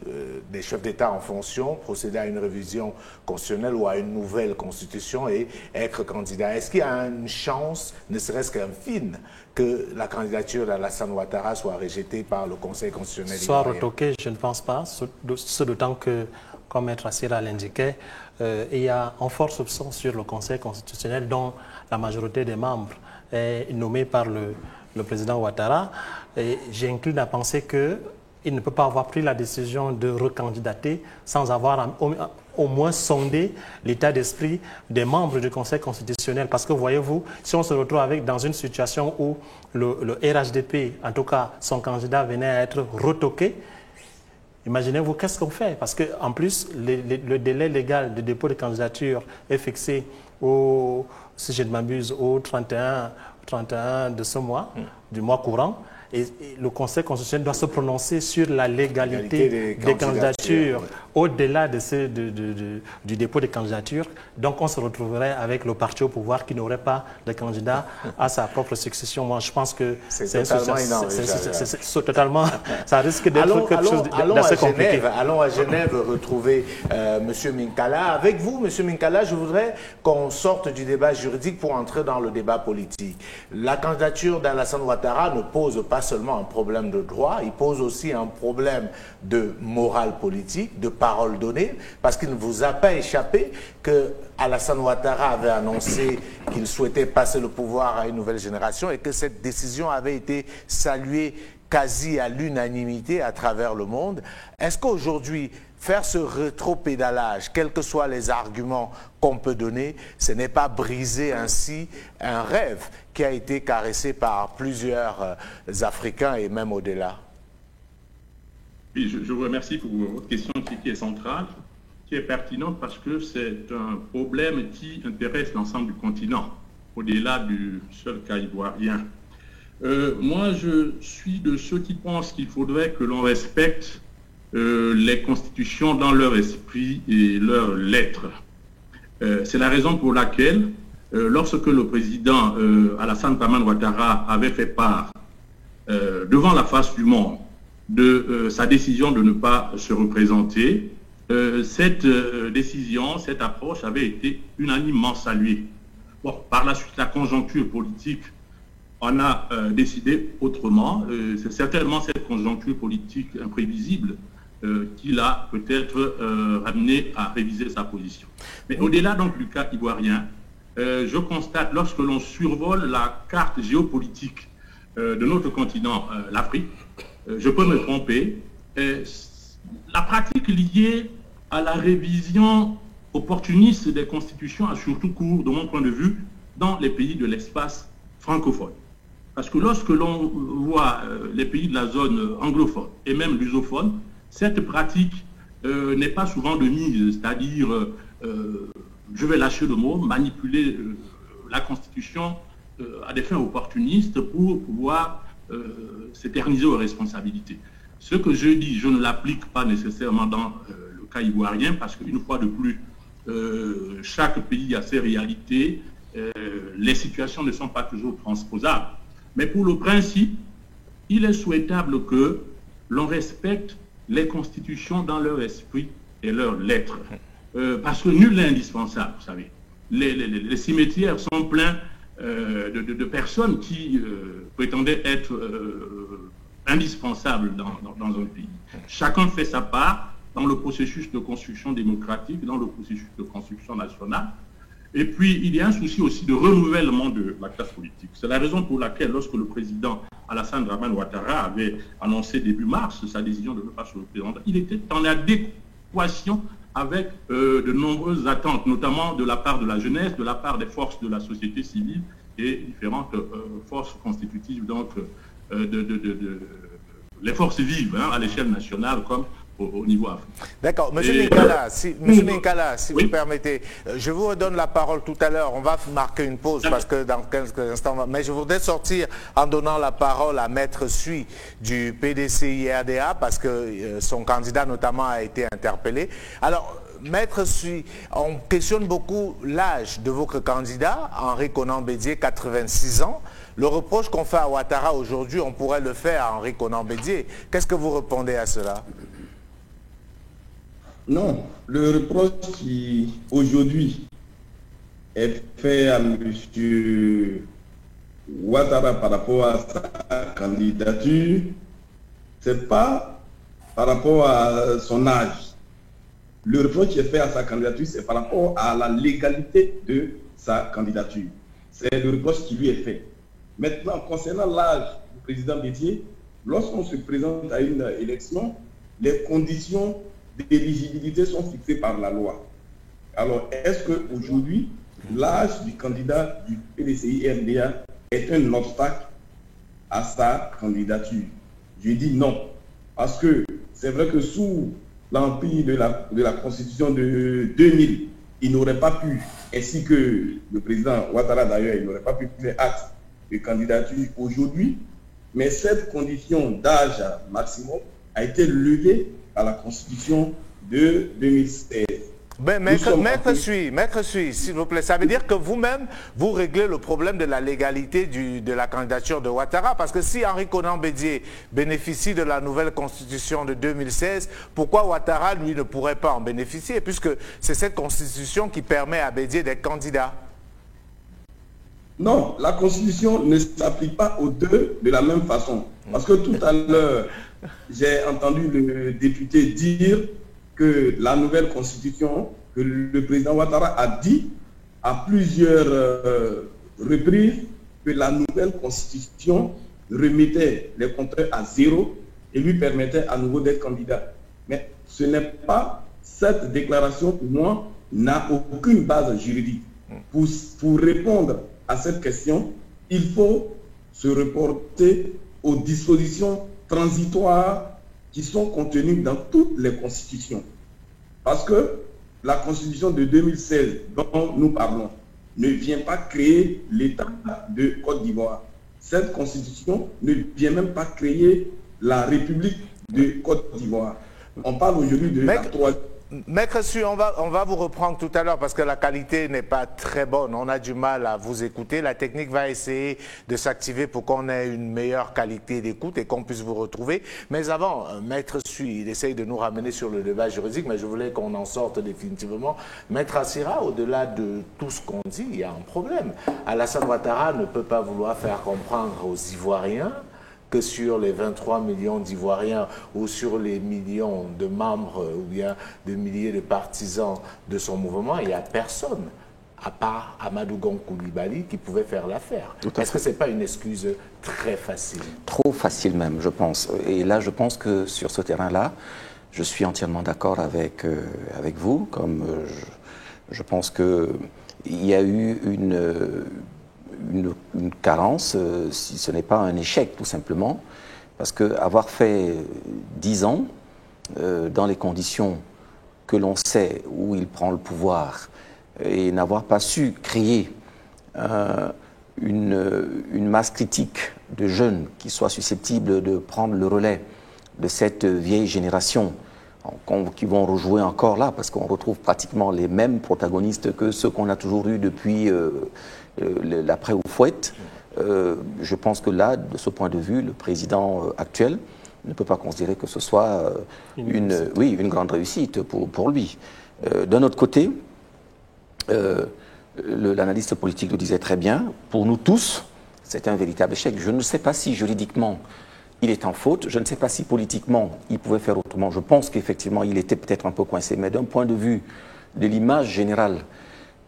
des chefs d'État en fonction, procéder à une révision constitutionnelle ou à une nouvelle constitution et être candidat. Est-ce qu'il y a une chance, ne serait-ce qu'infime, que la candidature d'Alassane Ouattara soit rejetée par le Conseil constitutionnel ivoirien? Soit retoquée, je ne pense pas, ce d'autant que, comme Maître Assira l'indiquait, il y a un fort soupçon sur le Conseil constitutionnel dont la majorité des membres est nommée par le président Ouattara. Et j'incline à penser qu'il ne peut pas avoir pris la décision de recandidater sans avoir au moins sondé l'état d'esprit des membres du Conseil constitutionnel. Parce que voyez-vous, si on se retrouve dans une situation où le RHDP, en tout cas son candidat, venait à être retoqué, imaginez-vous qu'est-ce qu'on fait? Parce qu'en plus, le délai légal de dépôt de candidature est fixé si je ne m'abuse, au 31 de ce mois, du mois courant. Et le Conseil constitutionnel doit se prononcer sur la légalité des candidatures au-delà du dépôt des candidatures. Donc on se retrouverait avec le parti au pouvoir qui n'aurait pas de candidat à sa propre succession. Moi je pense que c'est totalement, ça risque d'être quelque chose d'assez compliqué. Allons à Genève retrouver M. Minkala. Avec vous, M. Minkala, je voudrais qu'on sorte du débat juridique pour entrer dans le débat politique. La candidature d'Alassane Ouattara ne pose pas seulement un problème de droit, il pose aussi un problème de morale politique, de parole donnée, parce qu'il ne vous a pas échappé que Alassane Ouattara avait annoncé qu'il souhaitait passer le pouvoir à une nouvelle génération et que cette décision avait été saluée quasi à l'unanimité à travers le monde. Est-ce qu'aujourd'hui, faire ce rétro-pédalage, quels que soient les arguments qu'on peut donner, ce n'est pas briser ainsi un rêve qui a été caressé par plusieurs Africains et même au-delà? Oui, je vous remercie pour votre question qui est centrale, qui est pertinente parce que c'est un problème qui intéresse l'ensemble du continent, au-delà du seul cas ivoirien. Moi, je suis de ceux qui pensent qu'il faudrait que l'on respecte les constitutions dans leur esprit et leurs lettres. C'est la raison pour laquelle, lorsque le président Alassane Ouattara avait fait part devant la face du monde de sa décision de ne pas se représenter, cette décision, cette approche avait été unanimement saluée. Bon, par la suite, la conjoncture politique en a décidé autrement. C'est certainement cette conjoncture politique imprévisible qui l'a peut-être ramené à réviser sa position. Mais au-delà donc du cas ivoirien, je constate, lorsque l'on survole la carte géopolitique de notre continent, l'Afrique, je peux me tromper, la pratique liée à la révision opportuniste des constitutions a surtout cours, de mon point de vue, dans les pays de l'espace francophone. Parce que lorsque l'on voit les pays de la zone anglophone et même lusophone, cette pratique n'est pas souvent de mise, c'est-à-dire, je vais lâcher le mot, manipuler la Constitution à des fins opportunistes pour pouvoir s'éterniser aux responsabilités. Ce que je dis, je ne l'applique pas nécessairement dans le cas ivoirien, parce qu'une fois de plus, chaque pays a ses réalités, les situations ne sont pas toujours transposables. Mais pour le principe, il est souhaitable que l'on respecte les constitutions dans leur esprit et leurs lettres. Parce que nul n'est indispensable, vous savez. Les cimetières sont pleins de personnes qui prétendaient être indispensables dans un pays. Chacun fait sa part dans le processus de construction démocratique, dans le processus de construction nationale. Et puis, il y a un souci aussi de renouvellement de la classe politique. C'est la raison pour laquelle, lorsque le président Alassane Ouattara avait annoncé début mars sa décision de ne pas se représenter, il était en adéquation avec de nombreuses attentes, notamment de la part de la jeunesse, de la part des forces de la société civile et différentes forces constitutives, donc les forces vives à l'échelle nationale comme au niveau africain. D'accord. Monsieur Minkala, si oui, vous permettez, je vous redonne la parole tout à l'heure. On va marquer une pause parce que dans quelques instants, mais je voudrais sortir en donnant la parole à Maître Sui du PDCI-RDA parce que son candidat notamment a été interpellé. Alors, Maître Sui, on questionne beaucoup l'âge de votre candidat, Henri Konan Bédié, 86 ans. Le reproche qu'on fait à Ouattara aujourd'hui, on pourrait le faire à Henri Konan Bédié. Qu'est-ce que vous répondez à cela? Non, le reproche qui aujourd'hui est fait à M. Ouattara par rapport à sa candidature, c'est pas par rapport à son âge. Le reproche qui est fait à sa candidature, c'est par rapport à la légalité de sa candidature. C'est le reproche qui lui est fait. Maintenant, concernant l'âge du président Bédié, lorsqu'on se présente à une élection, les conditions d'éligibilité sont fixées par la loi. Alors, est-ce qu'aujourd'hui, l'âge du candidat du PDCI-RDA est un obstacle à sa candidature? Je dis non. Parce que c'est vrai que sous l'empire de la Constitution de 2000, il n'aurait pas pu, ainsi que le président Ouattara d'ailleurs, il n'aurait pas pu faire acte de candidature aujourd'hui, mais cette condition d'âge maximum a été levée à la Constitution de 2016. Ben, Maître Sui, s'il vous plaît, ça veut dire que vous-même, vous réglez le problème de la légalité de la candidature de Ouattara, parce que si Henri Konan Bédié bénéficie de la nouvelle constitution de 2016, pourquoi Ouattara, lui, ne pourrait pas en bénéficier, puisque c'est cette constitution qui permet à Bédié d'être candidat? Non, la constitution ne s'applique pas aux deux de la même façon. Parce que tout à l'heure, j'ai entendu le député dire que la nouvelle constitution, que le président Ouattara a dit à plusieurs reprises que la nouvelle constitution remettait les compteurs à zéro et lui permettait à nouveau d'être candidat. Mais ce n'est pas, cette déclaration pour moi n'a aucune base juridique. Pour répondre à cette question, il faut se reporter aux dispositions transitoires qui sont contenues dans toutes les constitutions. Parce que la constitution de 2016 dont nous parlons ne vient pas créer l'État de Côte d'Ivoire. Cette constitution ne vient même pas créer la République de Côte d'Ivoire. On parle aujourd'hui de la troisième. Maître Su, on va vous reprendre tout à l'heure parce que la qualité n'est pas très bonne. On a du mal à vous écouter. La technique va essayer de s'activer pour qu'on ait une meilleure qualité d'écoute et qu'on puisse vous retrouver. Mais avant, Maître Su, il essaye de nous ramener sur le débat juridique, mais je voulais qu'on en sorte définitivement. Maître Assira, au-delà de tout ce qu'on dit, il y a un problème. Alassane Ouattara ne peut pas vouloir faire comprendre aux Ivoiriens que sur les 23 millions d'Ivoiriens ou sur les millions de membres ou bien de milliers de partisans de son mouvement, il n'y a personne, à part Amadou Gon Coulibaly, qui pouvait faire l'affaire. Est-ce que ce n'est pas une excuse très facile? Trop facile même, je pense. Et là, je pense que sur ce terrain-là, je suis entièrement d'accord avec vous. Comme je pense qu'il y a eu une carence, si ce n'est pas un échec tout simplement, parce qu'avoir fait 10 ans dans les conditions que l'on sait où il prend le pouvoir et n'avoir pas su créer une masse critique de jeunes qui soient susceptibles de prendre le relais de cette vieille génération qui vont rejouer encore là, parce qu'on retrouve pratiquement les mêmes protagonistes que ceux qu'on a toujours eus depuis l'après Houphouët. Je pense que là, de ce point de vue, le président actuel ne peut pas considérer que ce soit une grande réussite pour lui. D'un autre côté, l'analyste politique le disait très bien, pour nous tous, c'est un véritable échec. Je ne sais pas si juridiquement il est en faute, je ne sais pas si politiquement il pouvait faire autrement. Je pense qu'effectivement il était peut-être un peu coincé, mais d'un point de vue de l'image générale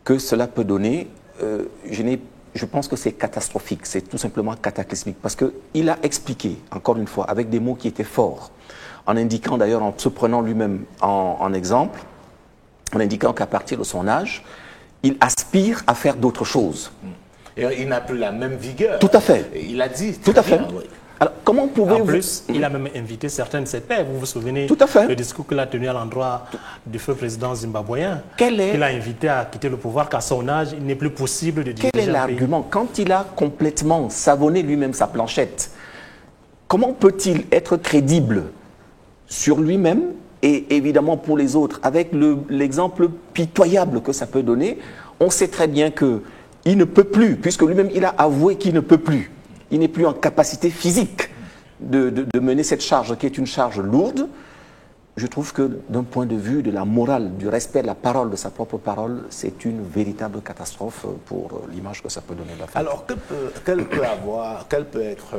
que cela peut donner, je pense que c'est catastrophique, c'est tout simplement cataclysmique, parce qu'il a expliqué, encore une fois, avec des mots qui étaient forts, en indiquant d'ailleurs, en se prenant lui-même en exemple, en indiquant qu'à partir de son âge, il aspire à faire d'autres choses. Et il n'a plus la même vigueur. Tout à fait. Il a dit. Tout à fait. Oui. Alors, comment pouvez-vous... En plus, il a même invité certains de ses pairs. Vous vous souvenez Tout à fait. le discours qu'il a tenu à l'endroit du feu président zimbabwéen. Il a invité à quitter le pouvoir, qu'à son âge, il n'est plus possible de diriger. Quel est l'argument? Quand il a complètement savonné lui-même sa planchette, comment peut-il être crédible sur lui-même et évidemment pour les autres, avec l'exemple pitoyable que ça peut donner? On sait très bien qu'il ne peut plus, puisque lui-même il a avoué qu'il ne peut plus. Il n'est plus en capacité physique de mener cette charge qui est une charge lourde. Je trouve que d'un point de vue de la morale, du respect de la parole, de sa propre parole, c'est une véritable catastrophe pour l'image que ça peut donner de la femme. Alors, quelles peuvent être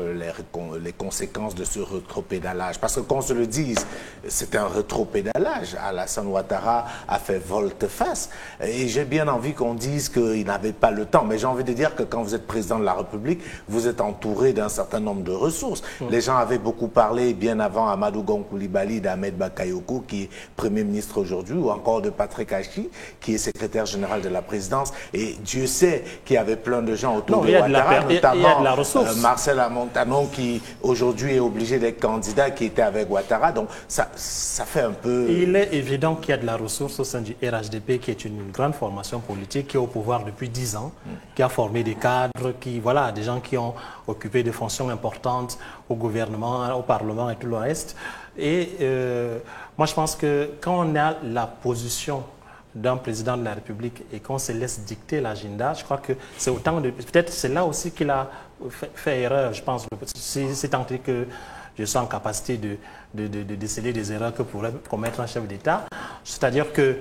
les conséquences de ce rétropédalage? Parce que qu'on se le dise, c'est un rétropédalage. Alassane Ouattara a fait volte-face. Et j'ai bien envie qu'on dise qu'il n'avait pas le temps. Mais j'ai envie de dire que quand vous êtes président de la République, vous êtes entouré d'un certain nombre de ressources. Les gens avaient beaucoup parlé bien avant Amadou Gon Coulibaly, d'Ahmed Bakayoko, qui est Premier ministre aujourd'hui, ou encore de Patrick Achi, qui est secrétaire général de la présidence. Et Dieu sait qu'il y avait plein de gens autour de Ouattara, notamment Marcel Amontano, qui aujourd'hui est obligé d'être candidat, qui était avec Ouattara. Donc ça fait un peu... Il est évident qu'il y a de la ressource au sein du RHDP, qui est une grande formation politique, qui est au pouvoir depuis 10 ans, qui a formé des cadres, des gens qui ont occupé des fonctions importantes au gouvernement, au Parlement et tout le reste. Et moi, je pense que quand on a la position d'un président de la République et qu'on se laisse dicter l'agenda, je crois que c'est autant de... Peut-être c'est là aussi qu'il a fait erreur, je pense. C'est tant que je suis en capacité de déceler des erreurs que pourrait commettre un chef d'État. C'est-à-dire qu'il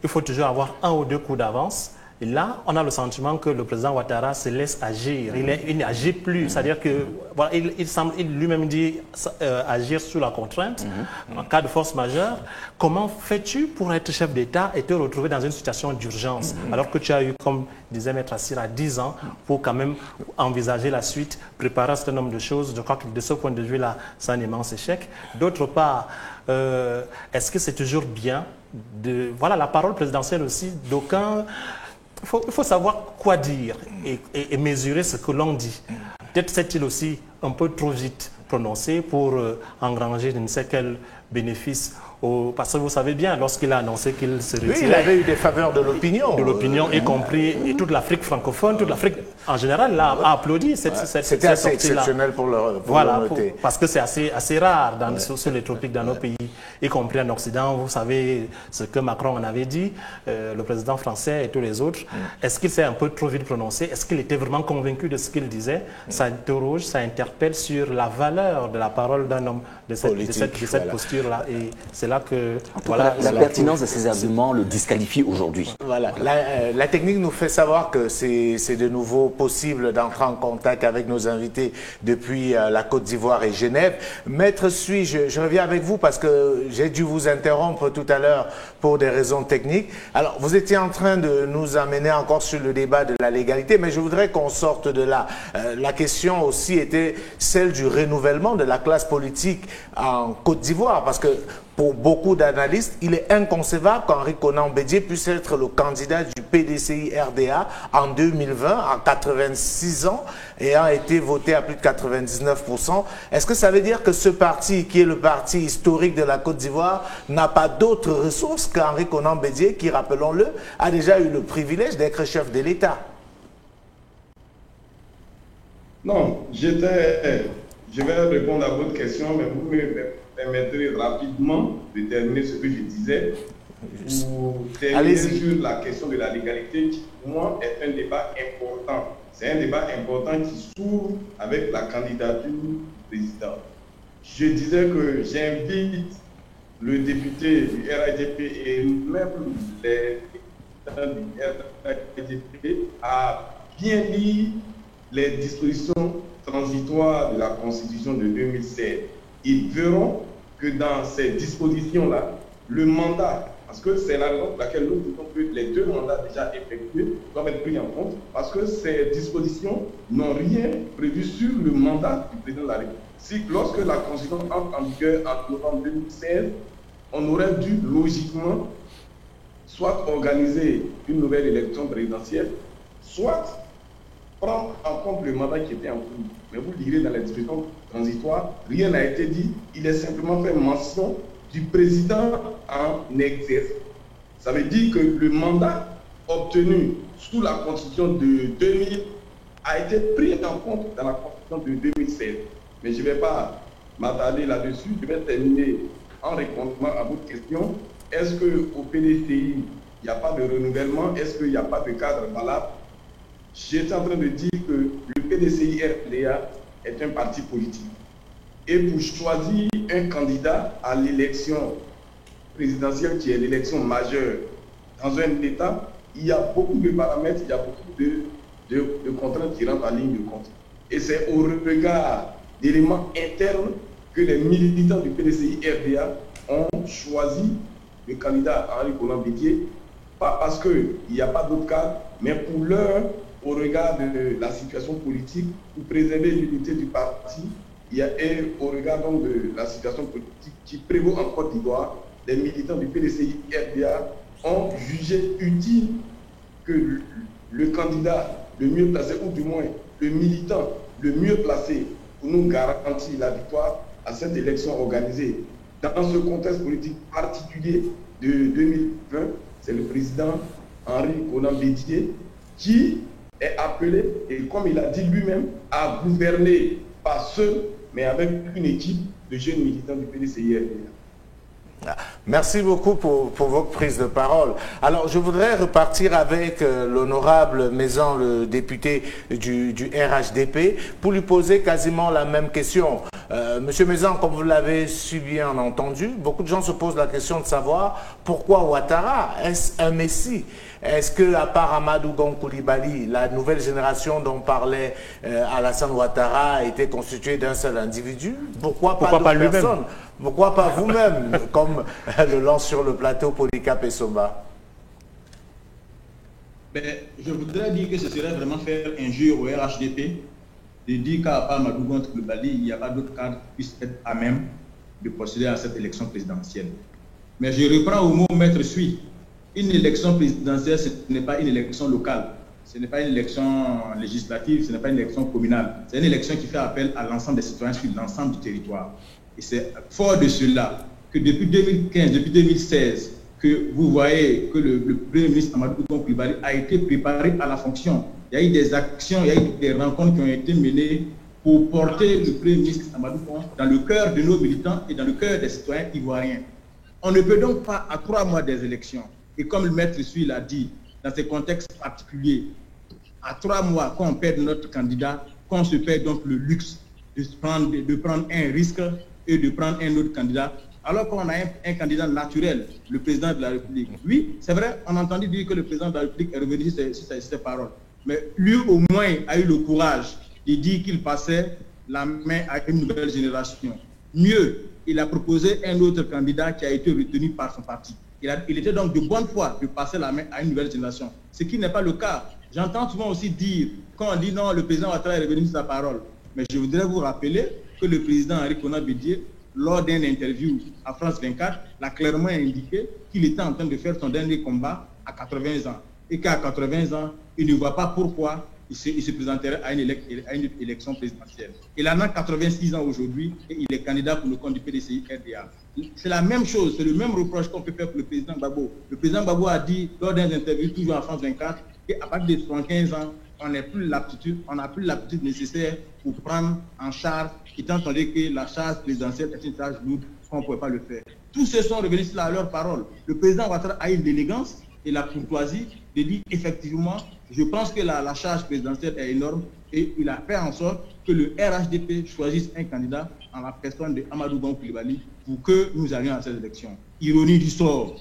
faut toujours avoir un ou deux coups d'avance. Et là, on a le sentiment que le président Ouattara se laisse agir. Il n'agit plus. C'est-à-dire que voilà, il semble lui-même dit agir sous la contrainte en cas de force majeure. Comment fais-tu pour être chef d'État et te retrouver dans une situation d'urgence alors que tu as eu, comme disait Maître Assir, 10 ans pour quand même envisager la suite, préparer un certain nombre de choses. Je crois que de ce point de vue-là, c'est un immense échec. D'autre part, est-ce que c'est toujours bien de... Voilà, la parole présidentielle aussi, d'aucuns... Il faut savoir quoi dire et mesurer ce que l'on dit. Peut-être c'est-il aussi un peu trop vite prononcé pour engranger je ne sais quel bénéfice. Parce que vous savez bien, lorsqu'il a annoncé qu'il se retirait... Oui, il avait eu des faveurs de l'opinion. De l'opinion, y compris et toute l'Afrique francophone, toute l'Afrique en général a applaudi cette C'était assez exceptionnel pour le noter. Parce que c'est assez rare sur les tropiques dans nos pays, y compris en Occident. Vous savez ce que Macron en avait dit, le président français et tous les autres. Est-ce qu'il s'est un peu trop vite prononcé? Est-ce qu'il était vraiment convaincu de ce qu'il disait? Ça interroge, ça interpelle sur la valeur de la parole d'un homme de cette posture-là. Et c'est là que... Voilà, la pertinence de ces arguments le disqualifie aujourd'hui. Voilà. La technique nous fait savoir que c'est de nouveau possible d'entrer en contact avec nos invités depuis la Côte d'Ivoire et Genève. Maître Sui, je reviens avec vous parce que j'ai dû vous interrompre tout à l'heure pour des raisons techniques. Alors, vous étiez en train de nous amener encore sur le débat de la légalité, mais je voudrais qu'on sorte de là. La question aussi était celle du renouvellement de la classe politique en Côte d'Ivoire, parce que pour beaucoup d'analystes, il est inconcevable qu'Henri Konan Bédié puisse être le candidat du PDCI-RDA en 2020, à 86 ans, ayant été voté à plus de 99%. Est-ce que ça veut dire que ce parti, qui est le parti historique de la Côte d'Ivoire, n'a pas d'autres ressources qu'Henri Konan Bédié, qui, rappelons-le, a déjà eu le privilège d'être chef de l'État? Non, je vais répondre à votre question, mais vous me permettrez rapidement de terminer ce que je disais pour terminer sur la question de la légalité qui, pour moi, est un débat important. C'est un débat important qui s'ouvre avec la candidature du président. Je disais que j'invite le député du RHDP et même les députés du RHDP à bien lire les dispositions transitoires de la Constitution de 2016. Ils verront que dans ces dispositions-là, le mandat, parce que c'est la raison pour laquelle nous disons que les 2 mandats déjà effectués doivent être pris en compte, parce que ces dispositions n'ont rien prévu sur le mandat du président de la République. Si lorsque la Constitution entre en vigueur en novembre 2016, on aurait dû logiquement soit organiser une nouvelle élection présidentielle, soit prendre en compte le mandat qui était en cours. Mais vous lirez dans les dispositions transitoires, rien n'a été dit. Il est simplement fait mention du président en exercice. Ça veut dire que le mandat obtenu sous la Constitution de 2000 a été pris en compte dans la Constitution de 2016. Mais je ne vais pas m'attarder là-dessus. Je vais terminer en répondant à votre question. Est-ce qu'au PDCI, il n'y a pas de renouvellement? Est-ce qu'il n'y a pas de cadre valable? J'étais en train de dire que le PDCI-RDA est un parti politique. Et pour choisir un candidat à l'élection présidentielle, qui est l'élection majeure dans un État, il y a beaucoup de paramètres, il y a beaucoup de contraintes qui rentrent en ligne de compte. Et c'est au regard d'éléments internes que les militants du PDCI-RDA ont choisi le candidat Henri Konan Bédié, pas parce qu'il n'y a pas d'autre cadre, mais pour l'heure, au regard de la situation politique, pour préserver l'unité du parti, et au regard donc de la situation politique qui prévaut en Côte d'Ivoire, les militants du PDCI-RDA ont jugé utile que le candidat le mieux placé, ou du moins le militant le mieux placé pour nous garantir la victoire à cette élection organisée dans ce contexte politique particulier de 2020, c'est le président Henri Konan Bédié qui est appelé, et comme il a dit lui-même, à gouverner pas seul, mais avec une équipe de jeunes militants du PDCI-RDA. Merci beaucoup pour votre prise de parole. Alors, je voudrais repartir avec l'honorable Maison, le député du RHDP, pour lui poser quasiment la même question. Monsieur Maison, comme vous l'avez si bien entendu, beaucoup de gens se posent la question de savoir pourquoi Ouattara, est-ce un messie? Est-ce que, à part Amadou Gon Coulibaly, la nouvelle génération dont parlait Alassane Ouattara était constituée d'un seul individu? Pourquoi pas d'autres personnes? Pourquoi pas vous-même, comme le lance sur le plateau Polycarpe Essomba? Je voudrais dire que ce serait vraiment faire injure au RHDP de dire qu'à part Amadou Gon Coulibaly, il n'y a pas d'autres cadres qui puissent être à même de procéder à cette élection présidentielle. Mais je reprends au mot maître Sui. Une élection présidentielle, ce n'est pas une élection locale, ce n'est pas une élection législative, ce n'est pas une élection communale. C'est une élection qui fait appel à l'ensemble des citoyens sur l'ensemble du territoire. Et c'est fort de cela que depuis 2015, depuis 2016, que vous voyez que le Premier ministre Amadou Gon Coulibaly a été préparé à la fonction. Il y a eu des actions, il y a eu des rencontres qui ont été menées pour porter le Premier ministre Amadou Gon dans le cœur de nos militants et dans le cœur des citoyens ivoiriens. On ne peut donc pas, à 3 mois des élections, et comme le maître Sui l'a dit, dans ces contextes particuliers, à 3 mois, quand on perd notre candidat, qu'on se perd donc le luxe de prendre un risque et de prendre un autre candidat, alors qu'on a un candidat naturel, le président de la République. Oui, c'est vrai, on a entendu dire que le président de la République est revenu sur ses paroles. Mais lui, au moins, a eu le courage de dire qu'il passait la main à une nouvelle génération. Mieux, il a proposé un autre candidat qui a été retenu par son parti. Il était donc de bonne foi de passer la main à une nouvelle génération, ce qui n'est pas le cas. J'entends souvent aussi dire, quand on dit non, le président Ouattara est revenu sur sa parole. Mais je voudrais vous rappeler que le président Henri Konan Bédié, lors d'une interview à France 24, l'a clairement indiqué qu'il était en train de faire son dernier combat à 80 ans. Et qu'à 80 ans, il ne voit pas pourquoi il se présenterait à une élection présidentielle. Il en a 86 ans aujourd'hui et il est candidat pour le compte du PDCI-RDA. C'est la même chose, c'est le même reproche qu'on peut faire pour le président Gbagbo. Le président Gbagbo a dit lors d'une interview toujours à France 24 qu'à partir de 75 ans, on n'a plus l'aptitude nécessaire pour prendre en charge, étant donné que la charge présidentielle est une charge lourde, qu'on ne pouvait pas le faire. Tous ceux sont revenus sur leur parole. Le président Ouattara a eu l'élégance et la courtoisie de dire effectivement, je pense que la charge présidentielle est énorme et il a fait en sorte que le RHDP choisisse un candidat en la personne de Amadou Gon Coulibaly pour que nous allions à cette élection. Ironie du sort,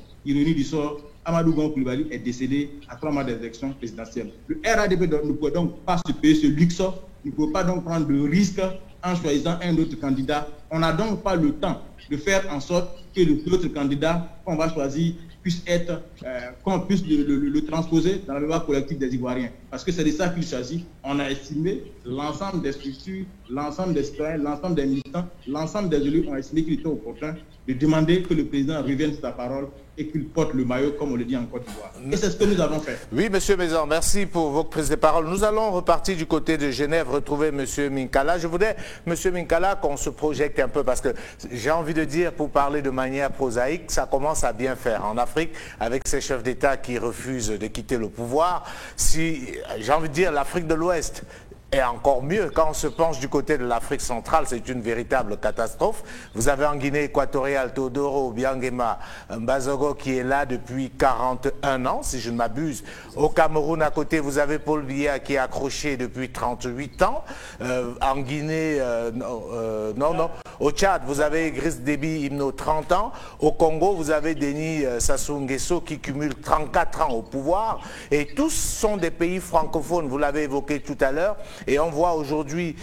Amadou Gon Coulibaly est décédé à 3 mois des élections présidentielles. Le RHDP ne peut donc pas se payer ce luxe, ne peut pas donc prendre de risque en choisissant un autre candidat. On n'a donc pas le temps de faire en sorte que l'autre candidat qu'on va choisir puisse être, qu'on puisse le transposer dans la mémoire collective des Ivoiriens. Parce que c'est de ça qu'il s'agit. On a estimé, l'ensemble des structures, l'ensemble des citoyens, l'ensemble des militants, l'ensemble des élus ont estimé qu'il était opportun de demander que le président revienne sur sa parole et qu'il porte le maillot, comme on le dit en Côte d'Ivoire. Et c'est ce que nous avons fait. Oui, Monsieur Maison, merci pour votre prise de parole. Nous allons repartir du côté de Genève, retrouver Monsieur Minkala. Je voudrais, Monsieur Minkala, qu'on se projette un peu, parce que j'ai envie de dire, pour parler de manière prosaïque, ça commence à bien faire en Afrique, avec ces chefs d'État qui refusent de quitter le pouvoir. Si, j'ai envie de dire, l'Afrique de l'Ouest, et encore mieux, quand on se penche du côté de l'Afrique centrale, c'est une véritable catastrophe. Vous avez en Guinée équatoriale Teodoro Obiangema Mbazogo qui est là depuis 41 ans, si je ne m'abuse. Au Cameroun, à côté, vous avez Paul Biya qui est accroché depuis 38 ans. En Guinée, au Tchad, vous avez Idriss Déby Itno, 30 ans. Au Congo, vous avez Denis Sassou Nguesso qui cumule 34 ans au pouvoir. Et tous sont des pays francophones, vous l'avez évoqué tout à l'heure. Et on voit aujourd'hui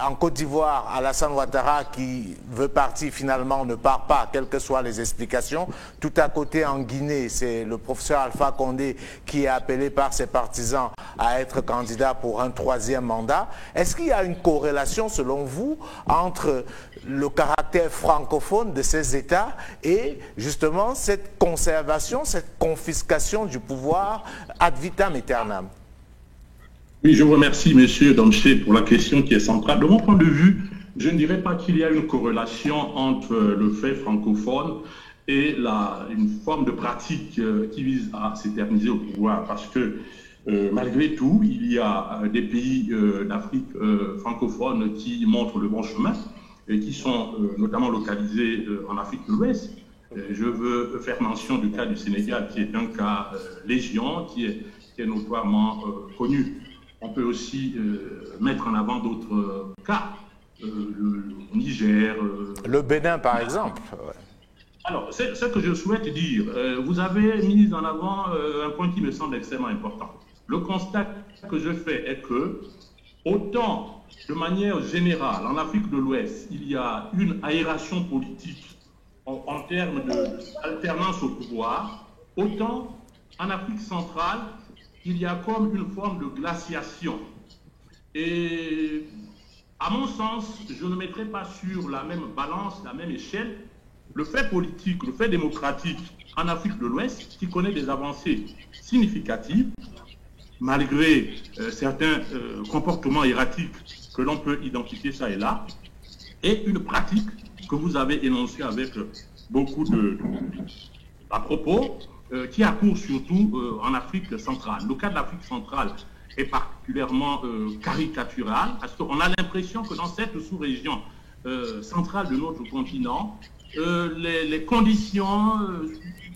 en Côte d'Ivoire, Alassane Ouattara qui veut partir, finalement ne part pas, quelles que soient les explications. Tout à côté en Guinée, c'est le professeur Alpha Condé qui est appelé par ses partisans à être candidat pour un 3e mandat. Est-ce qu'il y a une corrélation, selon vous, entre le caractère francophone de ces États et justement cette conservation, cette confiscation du pouvoir ad vitam aeternam? Oui, je vous remercie, Monsieur Domché, pour la question qui est centrale. De mon point de vue, je ne dirais pas qu'il y a une corrélation entre le fait francophone et une forme de pratique qui vise à s'éterniser au pouvoir. Parce que, malgré tout, il y a des pays d'Afrique francophone qui montrent le bon chemin et qui sont notamment localisés en Afrique de l'Ouest. Je veux faire mention du cas du Sénégal, qui est un cas légion, qui est notoirement connu. On peut aussi mettre en avant d'autres cas, le Niger. Le Bénin, par exemple. Alors, c'est ce que je souhaite dire. Vous avez mis en avant un point qui me semble extrêmement important. Le constat que je fais est que, autant de manière générale, en Afrique de l'Ouest, il y a une aération politique en termes d'alternance au pouvoir, autant en Afrique centrale, il y a comme une forme de glaciation. Et à mon sens, je ne mettrai pas sur la même balance, la même échelle, le fait politique, le fait démocratique en Afrique de l'Ouest, qui connaît des avancées significatives, malgré certains comportements erratiques que l'on peut identifier ça et là, et une pratique que vous avez énoncée avec beaucoup à propos, qui accourt surtout en Afrique centrale. Le cas de l'Afrique centrale est particulièrement caricatural, parce qu'on a l'impression que dans cette sous-région centrale de notre continent, les conditions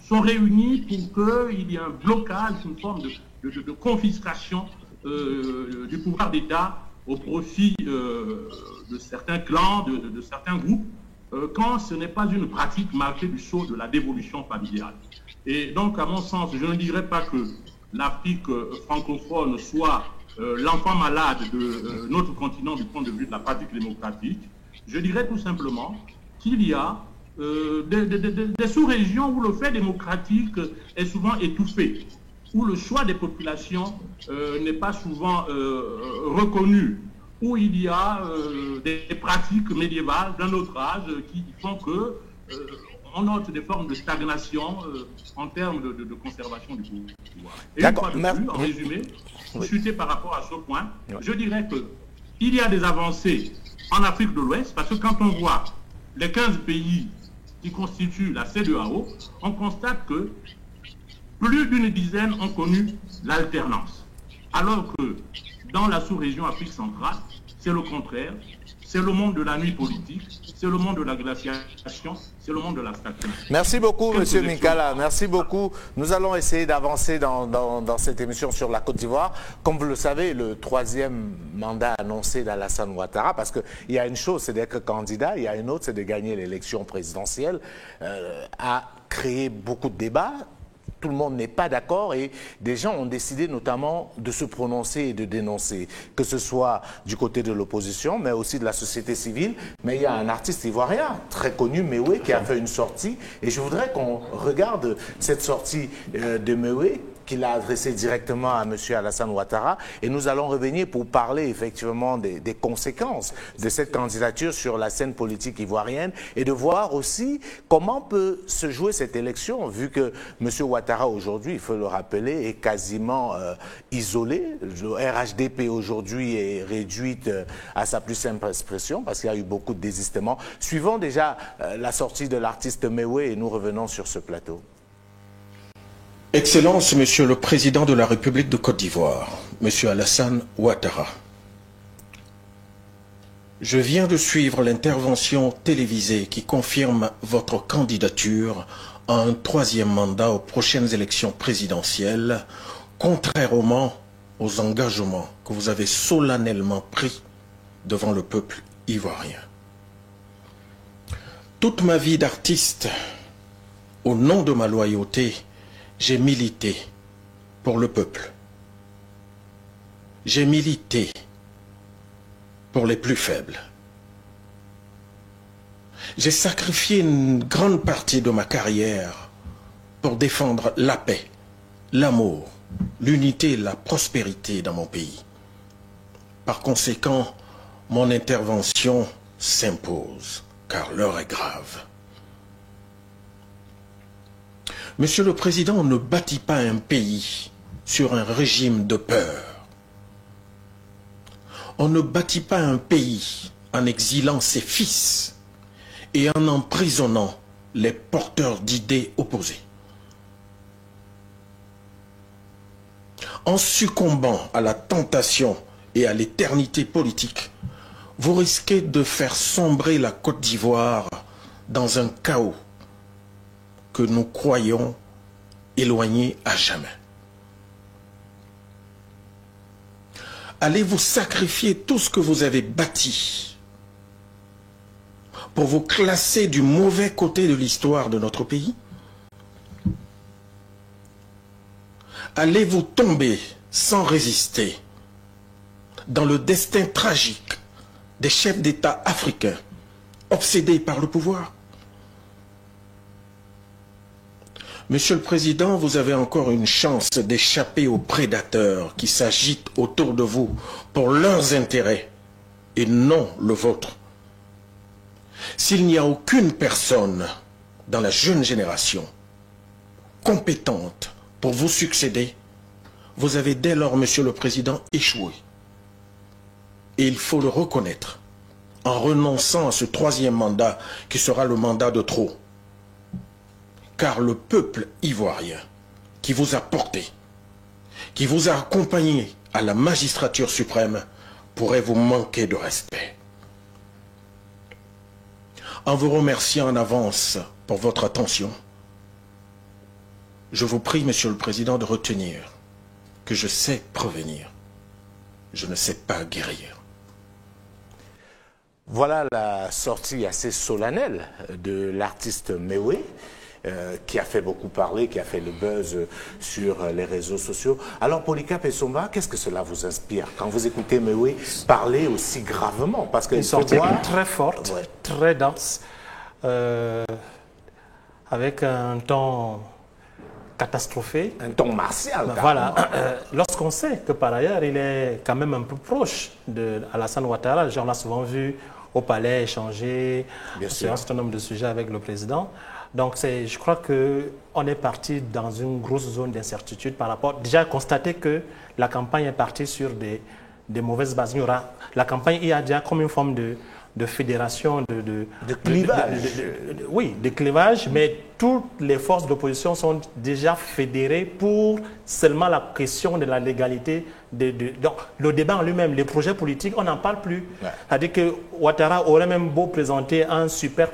sont réunies pour qu'il y ait un blocage, une forme de confiscation du pouvoir d'État au profit de certains clans, de certains groupes, quand ce n'est pas une pratique marquée du sceau de la dévolution familiale. Et donc, à mon sens, je ne dirais pas que l'Afrique francophone soit l'enfant malade de notre continent du point de vue de la pratique démocratique. Je dirais tout simplement qu'il y a des sous-régions où le fait démocratique est souvent étouffé, où le choix des populations n'est pas souvent reconnu, où il y a des pratiques médiévales d'un autre âge qui font que on note des formes de stagnation en termes de conservation du pouvoir. Et une fois de plus, en résumé, chuter par rapport à ce point, je dirais qu'il y a des avancées en Afrique de l'Ouest, parce que quand on voit les 15 pays qui constituent la CEDEAO, on constate que plus d'une dizaine ont connu l'alternance. Alors que dans la sous-région Afrique centrale, c'est le contraire. C'est le monde de la nuit politique, c'est le monde de la glaciation, c'est le monde de la stagnation. Merci beaucoup, M. Minkala. Merci beaucoup. Nous allons essayer d'avancer dans cette émission sur la Côte d'Ivoire. Comme vous le savez, le 3e mandat annoncé d'Alassane Ouattara, parce qu'il y a une chose, c'est d'être candidat, il y a une autre, c'est de gagner l'élection présidentielle, a créé beaucoup de débats. Tout le monde n'est pas d'accord et des gens ont décidé notamment de se prononcer et de dénoncer, que ce soit du côté de l'opposition, mais aussi de la société civile. Mais il y a un artiste ivoirien très connu, Mewé, qui a fait une sortie. Et je voudrais qu'on regarde cette sortie de Mewé, qu'il a adressé directement à M. Alassane Ouattara. Et nous allons revenir pour parler effectivement des conséquences de cette candidature sur la scène politique ivoirienne et de voir aussi comment peut se jouer cette élection, vu que M. Ouattara aujourd'hui, il faut le rappeler, est quasiment isolé. Le RHDP aujourd'hui est réduite à sa plus simple expression parce qu'il y a eu beaucoup de désistements. Suivons déjà la sortie de l'artiste Mewé et nous revenons sur ce plateau. Excellence, Monsieur le Président de la République de Côte d'Ivoire, Monsieur Alassane Ouattara. Je viens de suivre l'intervention télévisée qui confirme votre candidature à un 3e mandat aux prochaines élections présidentielles, contrairement aux engagements que vous avez solennellement pris devant le peuple ivoirien. Toute ma vie d'artiste, au nom de ma loyauté, j'ai milité pour le peuple. J'ai milité pour les plus faibles. J'ai sacrifié une grande partie de ma carrière pour défendre la paix, l'amour, l'unité et la prospérité dans mon pays. Par conséquent, mon intervention s'impose, car l'heure est grave. Monsieur le Président, on ne bâtit pas un pays sur un régime de peur. On ne bâtit pas un pays en exilant ses fils et en emprisonnant les porteurs d'idées opposées. En succombant à la tentation et à l'éternité politique, vous risquez de faire sombrer la Côte d'Ivoire dans un chaos que nous croyons éloigné à jamais. Allez-vous sacrifier tout ce que vous avez bâti pour vous classer du mauvais côté de l'histoire de notre pays? Allez-vous tomber sans résister dans le destin tragique des chefs d'État africains obsédés par le pouvoir? Monsieur le Président, vous avez encore une chance d'échapper aux prédateurs qui s'agitent autour de vous pour leurs intérêts et non le vôtre. S'il n'y a aucune personne dans la jeune génération compétente pour vous succéder, vous avez dès lors, Monsieur le Président, échoué. Et il faut le reconnaître en renonçant à ce troisième mandat qui sera le mandat de trop. Car le peuple ivoirien qui vous a porté, qui vous a accompagné à la magistrature suprême, pourrait vous manquer de respect. En vous remerciant en avance pour votre attention, je vous prie, Monsieur le Président, de retenir que je sais prévenir, je ne sais pas guérir. Voilà la sortie assez solennelle de l'artiste Mewé, qui a fait beaucoup parler, qui a fait le buzz sur les réseaux sociaux. Alors, Polycarpe Essomba, qu'est-ce que cela vous inspire quand vous écoutez Mewé parler aussi gravement? Parce une sortie très forte, ouais, très dense, avec un ton catastrophé. Un ton martial. Voilà. Lorsqu'on sait que par ailleurs, il est quand même un peu proche d'Alassane Ouattara, on l'a souvent vu au palais échanger sur un certain nombre de sujets avec le président. Donc, je crois qu'on est parti dans une grosse zone d'incertitude par rapport... Déjà, constater que la campagne est partie sur des mauvaises bases. La campagne, il y a déjà comme une forme de fédération, de clivage. Oui, de clivage, mais toutes les forces d'opposition sont déjà fédérées pour seulement la question de la légalité. Donc, le débat en lui-même, les projets politiques, on n'en parle plus. Ouais. C'est-à-dire que Ouattara aurait même beau présenter un super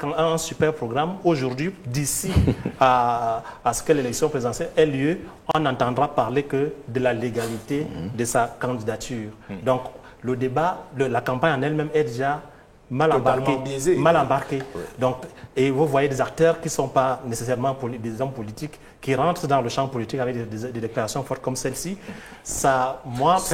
programme aujourd'hui, d'ici à ce que l'élection présidentielle ait lieu, on n'entendra parler que de la légalité de sa candidature. Donc, le débat, la campagne en elle-même est déjà mal embarqué. Ouais. Donc, et vous voyez des acteurs qui ne sont pas nécessairement des hommes politiques, qui rentrent dans le champ politique avec des déclarations fortes comme celle-ci. Ça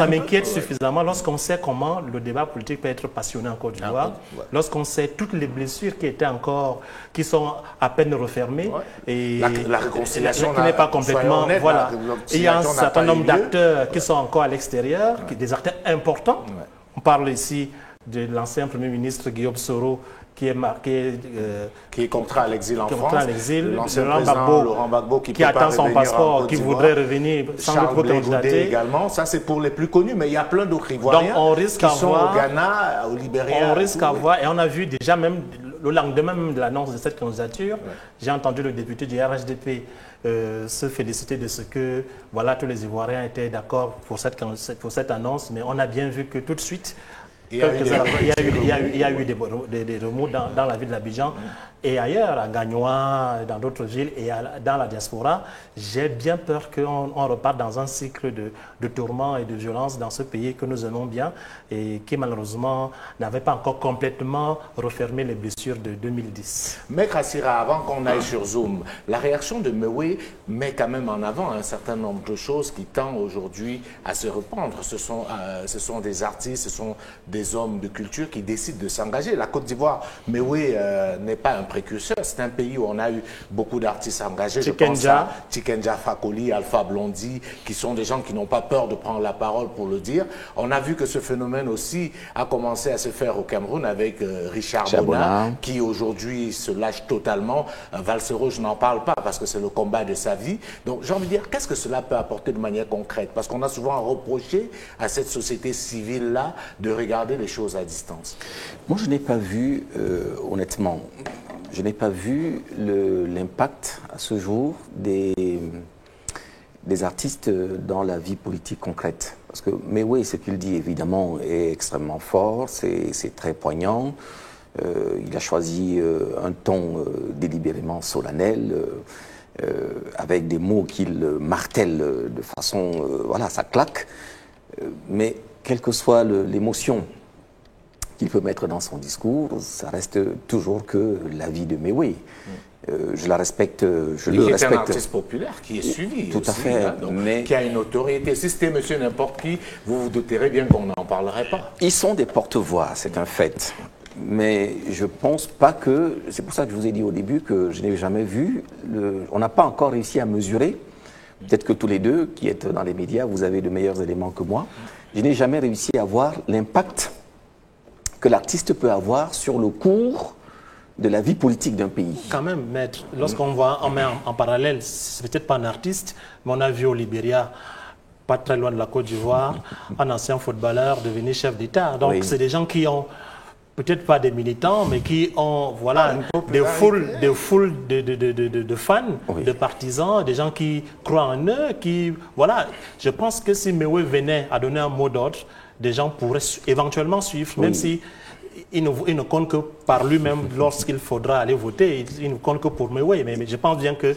m'inquiète suffisamment lorsqu'on sait comment le débat politique peut être passionné en Côte d'Ivoire, lorsqu'on sait toutes les blessures qui sont à peine refermées. Ouais. Et la réconciliation qui n'est pas complètement... Honnête, voilà. Il y a un certain nombre d'acteurs qui sont encore à l'extérieur, des acteurs importants. Ouais. On parle ici de l'ancien Premier ministre Guillaume Soro, qui est contraint à l'exil en France, l'ancien président Laurent Gbagbo qui attend son passeport, qui voudrait revenir sans doute pour candidater également. Ça, c'est pour les plus connus, mais il y a plein d'autres Ivoiriens qui sont au Ghana, au Libéria. On risque à voir, et on a vu déjà même le lendemain même de l'annonce de cette candidature, j'ai entendu le député du RHDP se féliciter de ce que voilà, tous les Ivoiriens étaient d'accord pour cette annonce, mais on a bien vu que tout de suite, il y a eu des remous dans la ville d'Abidjan et ailleurs, à Gagnoa, dans d'autres villes et dans la diaspora. J'ai bien peur qu'on reparte dans un cycle de tourments et de violence dans ce pays que nous aimons bien et qui malheureusement n'avait pas encore complètement refermé les blessures de 2010. Maître Assira, avant qu'on aille sur Zoom, la réaction de Mewé met quand même en avant un certain nombre de choses qui tendent aujourd'hui à se reprendre. Ce sont des artistes, ce sont des hommes de culture qui décident de s'engager. La Côte d'Ivoire, Mewé n'est pas un précurseur. C'est un pays où on a eu beaucoup d'artistes engagés. Je pense à Tikenja Fakoli, Alpha Blondy, qui sont des gens qui n'ont pas peur de prendre la parole pour le dire. On a vu que ce phénomène aussi a commencé à se faire au Cameroun avec Richard Bona, qui aujourd'hui se lâche totalement. Valsero, je n'en parle pas parce que c'est le combat de sa vie. Donc j'ai envie de dire, qu'est-ce que cela peut apporter de manière concrète? Parce qu'on a souvent reproché à cette société civile-là de regarder les choses à distance. Moi, je n'ai pas vu, honnêtement, je n'ai pas vu l'impact à ce jour des artistes dans la vie politique concrète. Parce que, mais oui, ce qu'il dit, évidemment, est extrêmement fort, c'est très poignant. Il a choisi un ton délibérément solennel, avec des mots qu'il martèle de façon... voilà, ça claque. Mais quelle que soit l'émotion qu'il peut mettre dans son discours, ça reste toujours que l'avis de Mewe. Je la respecte, je le respecte. C'est un artiste populaire qui est suivi. Tout aussi, à fait, hein, donc, mais qui a une autorité. Si c'était monsieur n'importe qui, vous vous douterez bien qu'on n'en parlerait pas. Ils sont des porte-voix, c'est un fait. Mais je ne pense pas que... C'est pour ça que je vous ai dit au début que je n'ai jamais vu... On n'a pas encore réussi à mesurer. Peut-être que tous les deux, qui êtes dans les médias, vous avez de meilleurs éléments que moi. Je n'ai jamais réussi à voir l'impact que l'artiste peut avoir sur le cours de la vie politique d'un pays. Quand même, maître, lorsqu'on met en parallèle, c'est peut-être pas un artiste, mais on a vu au Libéria, pas très loin de la Côte d'Ivoire, un ancien footballeur devenir chef d'État. Donc, c'est des gens qui ont, peut-être pas des militants, mais qui ont des foules de fans, de partisans, des gens qui croient en eux, qui... Voilà, je pense que si Mewe venait à donner un mot d'ordre, des gens pourraient éventuellement suivre, même si il ne compte que par lui-même lorsqu'il faudra aller voter, il ne compte que pour Mewe. Mais je pense bien que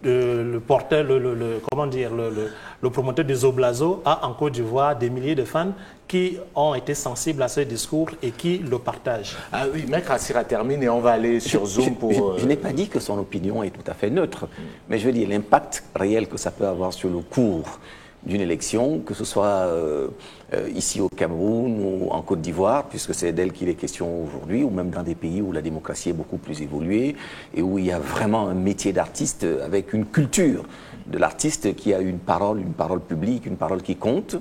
le porteur, le promoteur des Oblazo a en Côte d'Ivoire des milliers de fans qui ont été sensibles à ce discours et qui le partagent. Ah oui, Maître Assira termine et on va aller sur Zoom pour... Je n'ai pas dit que son opinion est tout à fait neutre, mais je veux dire l'impact réel que ça peut avoir sur le cours d'une élection, que ce soit ici au Cameroun ou en Côte d'Ivoire, puisque c'est d'elle qu'il est question aujourd'hui, ou même dans des pays où la démocratie est beaucoup plus évoluée et où il y a vraiment un métier d'artiste avec une culture de l'artiste qui a une parole publique, une parole qui compte.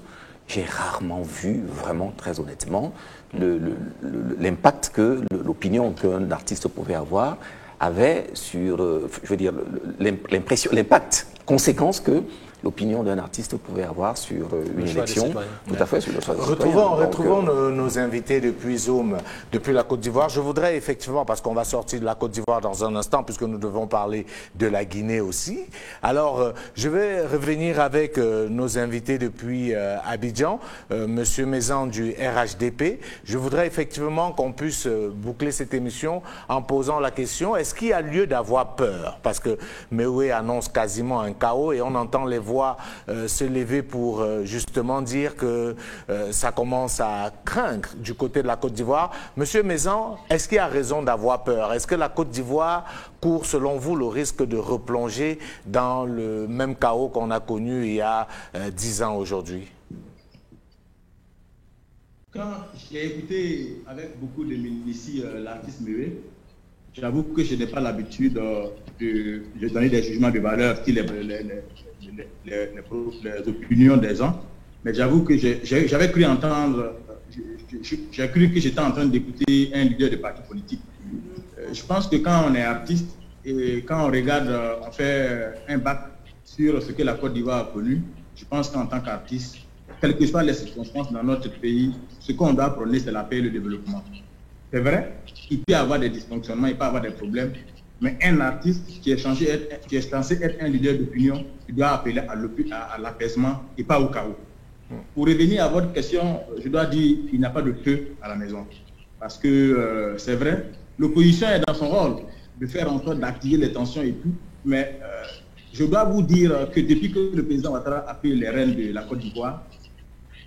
J'ai rarement vu, vraiment, très honnêtement, l'impact que l'opinion qu'un artiste pouvait avoir avait sur, je veux dire, l'impact, conséquence que l'opinion d'un artiste pouvait avoir sur une élection. Tout à fait, sur le choix des citoyens. Retrouvons nos invités depuis Zoom, depuis la Côte d'Ivoire. Je voudrais effectivement, parce qu'on va sortir de la Côte d'Ivoire dans un instant, puisque nous devons parler de la Guinée aussi. Alors, je vais revenir avec nos invités depuis Abidjan, Monsieur Mézan du RHDP. Je voudrais effectivement qu'on puisse boucler cette émission en posant la question, est-ce qu'il y a lieu d'avoir peur? Parce que Mewe annonce quasiment un chaos et on entend les voix se lever pour justement dire que ça commence à craindre du côté de la Côte d'Ivoire. Monsieur Mézan, est-ce qu'il y a raison d'avoir peur? Est-ce que la Côte d'Ivoire court, selon vous, le risque de replonger dans le même chaos qu'on a connu il y a 10 ans aujourd'hui? Quand j'ai écouté avec beaucoup de ici l'artiste Mewe, j'avoue que je n'ai pas l'habitude de donner des jugements de valeur sur les opinions des gens, mais j'avoue que j'avais cru entendre, j'ai cru que j'étais en train d'écouter un leader de parti politique. Je pense que quand on est artiste et quand on regarde, on fait un bac sur ce que la Côte d'Ivoire a connu, je pense qu'en tant qu'artiste, quelles que soient les circonstances dans notre pays, ce qu'on doit prôner, c'est la paix et le développement. C'est vrai, il peut y avoir des dysfonctionnements, il peut y avoir des problèmes, mais un artiste qui est censé être un leader d'opinion, il doit appeler à l'apaisement et pas au chaos. Pour revenir à votre question, je dois dire qu'il n'y a pas de feu à la maison. Parce que c'est vrai, l'opposition est dans son rôle de faire en sorte d'activer les tensions et tout, mais je dois vous dire que depuis que le président Ouattara a pris les rênes de la Côte d'Ivoire,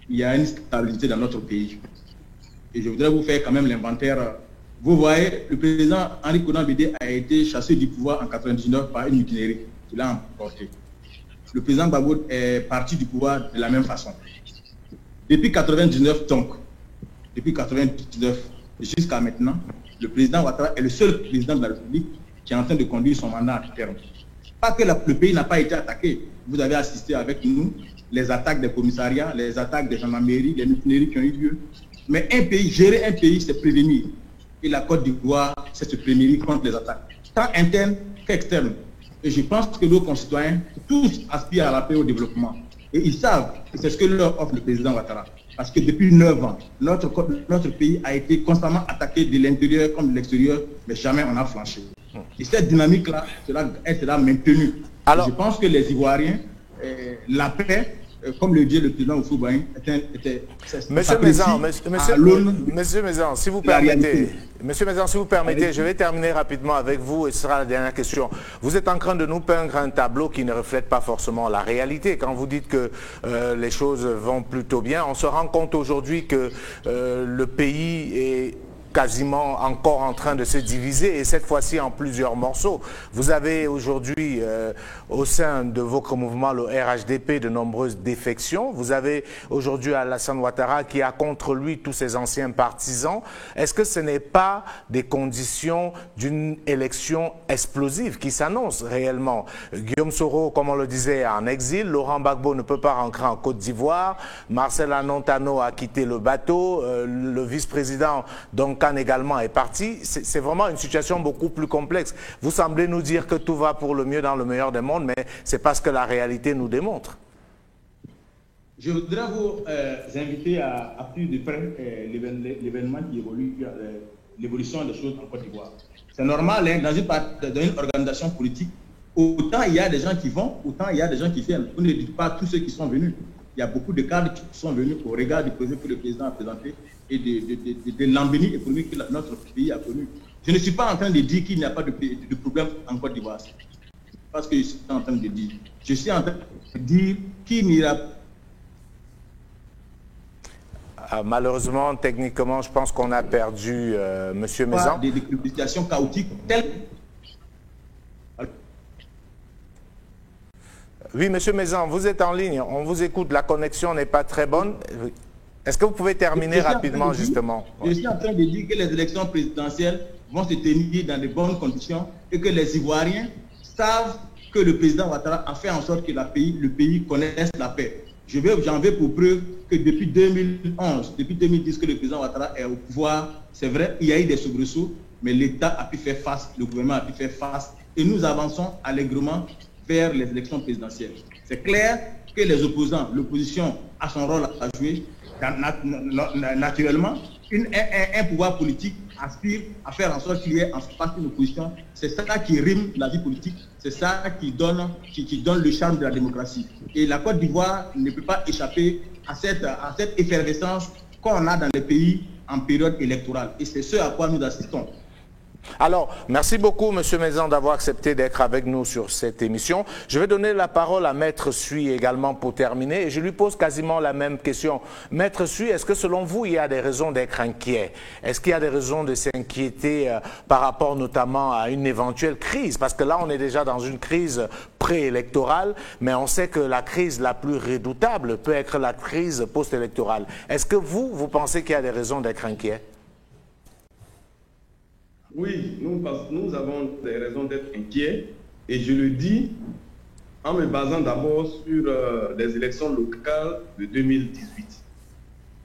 il y a une stabilité dans notre pays. Et je voudrais vous faire quand même l'inventaire. Vous voyez, le président Henri Konan Bédé a été chassé du pouvoir en 1999 par une mutinerie qu'il a emporté. Le président Gbagbo est parti du pouvoir de la même façon. Depuis 1999, donc, depuis 1999 jusqu'à maintenant, le président Ouattara est le seul président de la République qui est en train de conduire son mandat à terme. Pas que le pays n'a pas été attaqué. Vous avez assisté avec nous les attaques des commissariats, les attaques des gendarmeries, les mutineries qui ont eu lieu. Mais gérer un pays, c'est prévenir. Et la Côte d'Ivoire, c'est se prémunir contre les attaques, tant internes qu'externes. Et je pense que nos concitoyens, tous aspirent à la paix et au développement. Et ils savent que c'est ce que leur offre le président Ouattara. Parce que depuis 9 ans, notre pays a été constamment attaqué de l'intérieur comme de l'extérieur, mais jamais on n'a flanché. Et cette dynamique-là, elle sera maintenue. Alors, je pense que les Ivoiriens, la paix, comme le dit le président Ousmane, Monsieur Mézan, si vous permettez, je vais terminer rapidement avec vous et ce sera la dernière question. Vous êtes en train de nous peindre un tableau qui ne reflète pas forcément la réalité. Quand vous dites que les choses vont plutôt bien, on se rend compte aujourd'hui que le pays est quasiment encore en train de se diviser et cette fois-ci en plusieurs morceaux. Vous avez aujourd'hui au sein de votre mouvement, le RHDP, de nombreuses défections. Vous avez aujourd'hui Alassane Ouattara qui a contre lui tous ses anciens partisans. Est-ce que ce n'est pas des conditions d'une élection explosive qui s'annonce réellement? Guillaume Soro, comme on le disait, en exil. Laurent Gbagbo ne peut pas rentrer en Côte d'Ivoire. Marcel Anontano a quitté le bateau. Le vice-président donc également est parti. C'est vraiment une situation beaucoup plus complexe. Vous semblez nous dire que tout va pour le mieux dans le meilleur des mondes, mais c'est parce que la réalité nous démontre. Je voudrais vous inviter à plus de près l'événement qui évolue, l'évolution des choses en Côte d'Ivoire. C'est normal, hein, dans une organisation politique, autant il y a des gens qui vont, autant il y a des gens qui viennent. Vous ne dites pas tous ceux qui sont venus. Il y a beaucoup de cadres qui sont venus au regard du projet que le président a présenté et de l'embellie économique que notre pays a connu. Je ne suis pas en train de dire qu'il n'y a pas de problème en Côte d'Ivoire. Parce que je suis en train de dire. Je suis en train de dire qu'il n'y a malheureusement, techniquement, je pense qu'on a perdu M. Mézan. Des situations chaotiques telles. Oui, M. Mézan, vous êtes en ligne, on vous écoute, la connexion n'est pas très bonne. Est-ce que vous pouvez terminer rapidement, justement? Je suis en train de dire que les élections présidentielles vont se tenir dans de bonnes conditions et que les Ivoiriens savent que le président Ouattara a fait en sorte que le pays connaisse la paix. J'en veux pour preuve que depuis 2011, depuis 2010 que le président Ouattara est au pouvoir, c'est vrai, il y a eu des soubresauts, mais l'État a pu faire face, le gouvernement a pu faire face et nous avançons allègrement vers les élections présidentielles. C'est clair que les opposants, l'opposition a son rôle à jouer. Naturellement, un pouvoir politique aspire à faire en sorte qu'il y ait en face une opposition. C'est ça qui rime la vie politique, c'est ça qui donne le charme de la démocratie. Et la Côte d'Ivoire ne peut pas échapper à cette effervescence qu'on a dans les pays en période électorale. Et c'est ce à quoi nous assistons. Alors, merci beaucoup, M. Mézan, d'avoir accepté d'être avec nous sur cette émission. Je vais donner la parole à Maître Sui également pour terminer. Et je lui pose quasiment la même question. Maître Sui, est-ce que selon vous, il y a des raisons d'être inquiet? Est-ce qu'il y a des raisons de s'inquiéter par rapport notamment à une éventuelle crise? Parce que là, on est déjà dans une crise préélectorale, mais on sait que la crise la plus redoutable peut être la crise post-électorale. Est-ce que vous pensez qu'il y a des raisons d'être inquiet? Oui, nous avons des raisons d'être inquiets et je le dis en me basant d'abord sur les élections locales de 2018.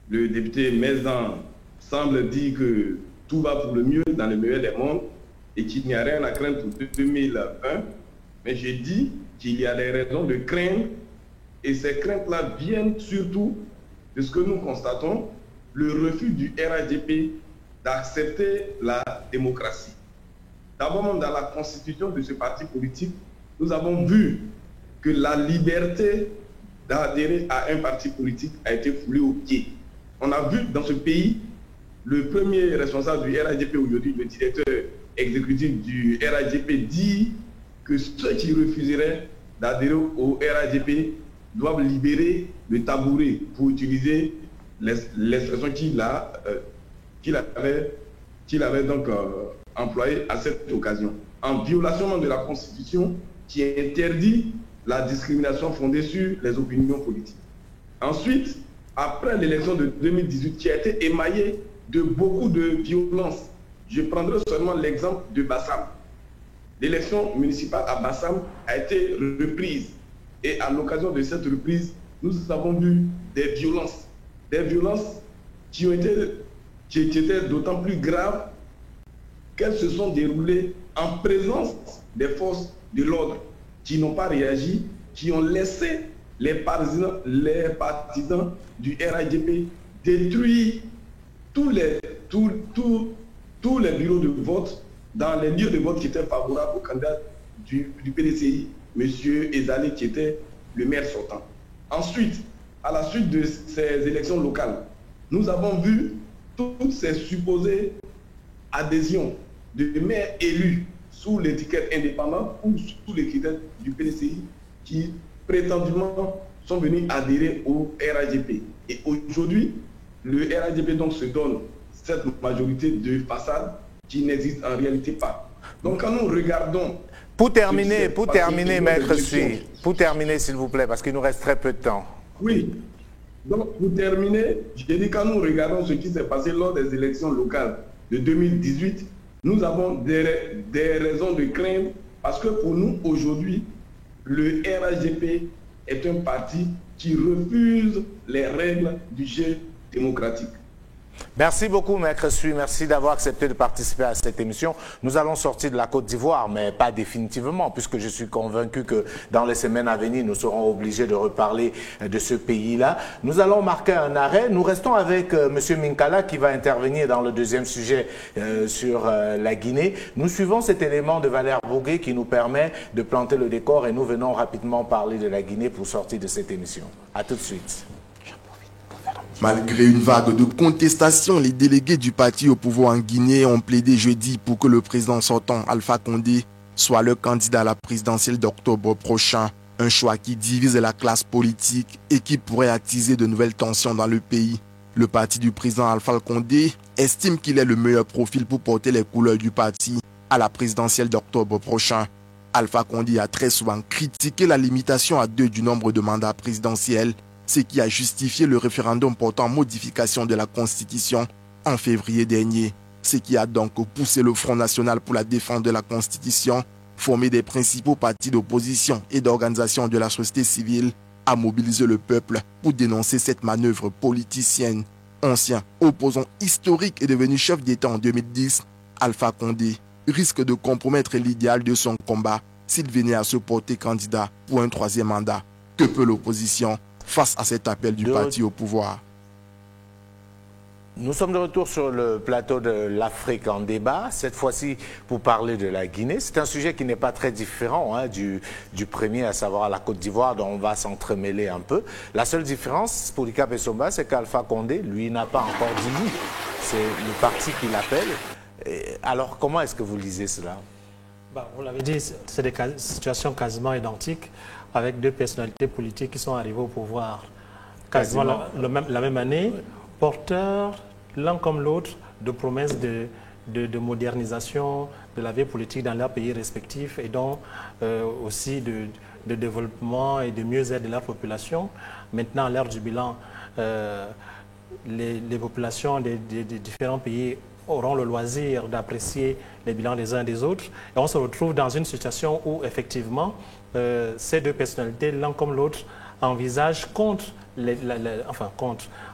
Le député Mézan semble dire que tout va pour le mieux dans le meilleur des mondes et qu'il n'y a rien à craindre pour 2020. Mais j'ai dit qu'il y a des raisons de craindre et ces craintes-là viennent surtout de ce que nous constatons, le refus du RHDP d'accepter la démocratie. D'abord, dans la constitution de ce parti politique, nous avons vu que la liberté d'adhérer à un parti politique a été foulée aux pieds. On a vu dans ce pays, le premier responsable du RHDP aujourd'hui, le directeur exécutif du RHDP, dit que ceux qui refuseraient d'adhérer au RHDP doivent libérer le tabouret, pour utiliser l'expression qu'il avait donc employé à cette occasion, en violation de la Constitution qui interdit la discrimination fondée sur les opinions politiques. Ensuite, après l'élection de 2018 qui a été émaillée de beaucoup de violences, je prendrai seulement l'exemple de Bassam. L'élection municipale à Bassam a été reprise et à l'occasion de cette reprise, nous avons vu des violences qui étaient d'autant plus graves qu'elles se sont déroulées en présence des forces de l'ordre qui n'ont pas réagi, qui ont laissé les partisans du RHDP détruire tous les bureaux de vote dans les lieux de vote qui étaient favorables au candidat du PDCI, M. Ezali, qui était le maire sortant. Ensuite, à la suite de ces élections locales, nous avons vu toutes ces supposées adhésions de maires élus sous l'étiquette indépendante ou sous les critères du PDCI qui prétendument sont venus adhérer au RAGP. Et aujourd'hui, le RAGP donc se donne cette majorité de façade qui n'existe en réalité pas. Donc quand nous regardons... Pour terminer, Maître Sui, pour terminer s'il vous plaît, parce qu'il nous reste très peu de temps. Oui. Donc pour terminer, j'ai dit quand nous regardons ce qui s'est passé lors des élections locales de 2018, nous avons des raisons de craindre parce que pour nous aujourd'hui, le RAGP est un parti qui refuse les règles du jeu démocratique. Merci beaucoup, Maître Sui. Merci d'avoir accepté de participer à cette émission. Nous allons sortir de la Côte d'Ivoire, mais pas définitivement, puisque je suis convaincu que dans les semaines à venir, nous serons obligés de reparler de ce pays-là. Nous allons marquer un arrêt. Nous restons avec M. Minkala qui va intervenir dans le deuxième sujet sur la Guinée. Nous suivons cet élément de Valère Bourguet qui nous permet de planter le décor et nous venons rapidement parler de la Guinée pour sortir de cette émission. À tout de suite. Malgré une vague de contestation, les délégués du parti au pouvoir en Guinée ont plaidé jeudi pour que le président sortant, Alpha Condé, soit le candidat à la présidentielle d'octobre prochain. Un choix qui divise la classe politique et qui pourrait attiser de nouvelles tensions dans le pays. Le parti du président Alpha Condé estime qu'il est le meilleur profil pour porter les couleurs du parti à la présidentielle d'octobre prochain. Alpha Condé a très souvent critiqué la limitation à 2 du nombre de mandats présidentiels, ce qui a justifié le référendum portant modification de la Constitution en février dernier. Ce qui a donc poussé le Front National pour la défense de la Constitution, formé des principaux partis d'opposition et d'organisations de la société civile, à mobiliser le peuple pour dénoncer cette manœuvre politicienne. Ancien opposant historique et devenu chef d'État en 2010, Alpha Condé risque de compromettre l'idéal de son combat s'il venait à se porter candidat pour un 3e mandat. Que peut l'opposition face à cet appel du parti au pouvoir? Nous sommes de retour sur le plateau de l'Afrique en débat, cette fois-ci pour parler de la Guinée. C'est un sujet qui n'est pas très différent du premier, à savoir la Côte d'Ivoire, dont on va s'entremêler un peu. La seule différence pour l'ICAP et Somba, c'est qu'Alpha Condé, lui, n'a pas encore dit oui. C'est le parti qui l'appelle. Alors, comment est-ce que vous lisez cela? Vous l'avez dit, c'est des situations quasiment identiques, avec 2 personnalités politiques qui sont arrivées au pouvoir quasiment la même année, porteurs l'un comme l'autre de promesses de modernisation de la vie politique dans leurs pays respectifs et donc aussi de développement et de mieux-être de la population. Maintenant, à l'heure du bilan, les populations des différents pays auront le loisir d'apprécier les bilans des uns des autres. Et on se retrouve dans une situation où, effectivement, ces 2 personnalités, l'un comme l'autre, envisagent contre,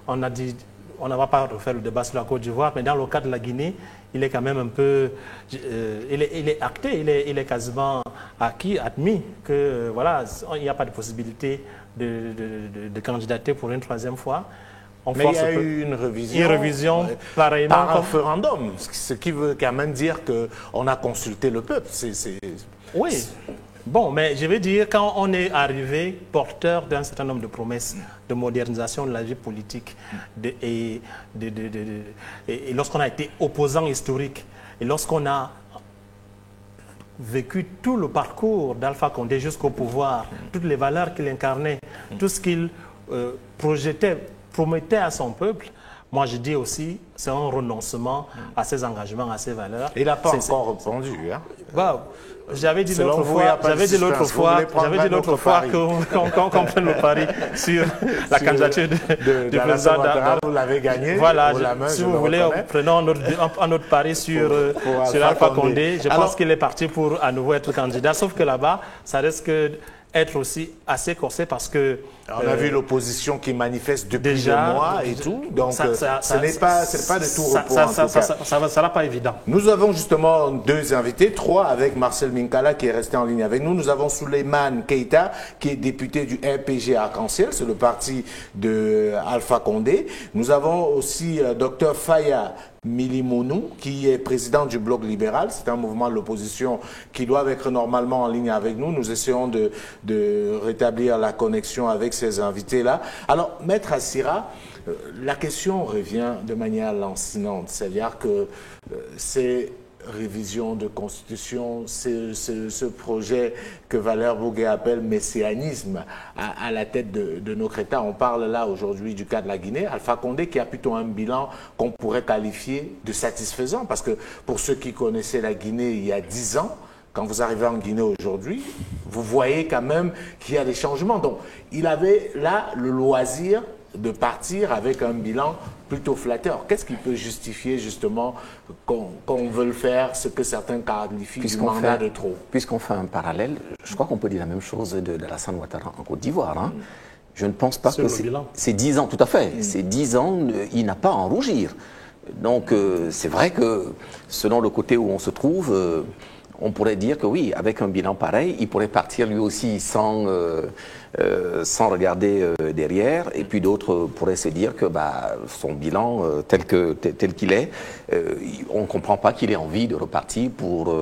on a dit, on ne va pas refaire le débat sur la Côte d'Ivoire, mais dans le cas de la Guinée, il est quand même un peu, il est acté, il est quasiment admis que voilà, il n'y a pas de possibilité de candidater pour une 3e fois. Mais il y a eu une révision pareillement par référendum, ce qui veut quand même dire qu'on a consulté le peuple. Oui, bon, mais je veux dire, quand on est arrivé porteur d'un certain nombre de promesses de modernisation de la vie politique et lorsqu'on a été opposant historique et lorsqu'on a vécu tout le parcours d'Alpha Condé jusqu'au pouvoir, toutes les valeurs qu'il incarnait, tout ce qu'il promettait à son peuple, moi je dis aussi, c'est un renoncement à ses engagements, à ses valeurs. Il n'a pas encore répondu. Hein? J'avais dit l'autre fois qu'on prenne le pari sur la candidature du président. Vous l'avez gagné. Voilà, si vous voulez, prenons un autre pari sur Alpha Condé. Je pense qu'il est parti pour à nouveau être candidat, sauf que là-bas, ça risque être aussi assez corsé parce que... On a vu l'opposition qui manifeste depuis des mois et tout, donc ce n'est pas de tout repos. Ça ne sera pas évident. Nous avons justement 2 invités, 3 avec Marcel Minkala qui est resté en ligne avec nous. Nous avons Souleymane Keita qui est député du RPG Arc-en-Ciel, c'est le parti de Alpha Condé. Nous avons aussi Dr Faya Milimounou, qui est président du Bloc libéral. C'est un mouvement de l'opposition qui doit être normalement en ligne avec nous. Nous essayons de rétablir la connexion avec ces invités-là. Alors, Maître Assira, la question revient de manière lancinante. C'est-à-dire que ces révisions de constitution, ce projet que Valère Bouguet appelle messianisme à la tête de notre État. On parle là aujourd'hui du cas de la Guinée. Alpha Condé qui a plutôt un bilan qu'on pourrait qualifier de satisfaisant, parce que pour ceux qui connaissaient la Guinée il y a 10 ans, quand vous arrivez en Guinée aujourd'hui, vous voyez quand même qu'il y a des changements. Donc, il avait là le loisir de partir avec un bilan plutôt flatteur. Qu'est-ce qui peut justifier justement qu'on veut le faire, ce que certains qualifient du mandat de trop? Puisqu'on fait un parallèle, je crois qu'on peut dire la même chose de Alassane Ouattara en Côte d'Ivoire. Hein. Je ne pense pas que c'est 10 ans, tout à fait. C'est 10 ans, il n'a pas à en rougir. Donc c'est vrai que selon le côté où on se trouve, on pourrait dire que oui, avec un bilan pareil, il pourrait partir lui aussi sans regarder derrière. Et puis d'autres pourraient se dire que son bilan tel qu'il est, on ne comprend pas qu'il ait envie de repartir pour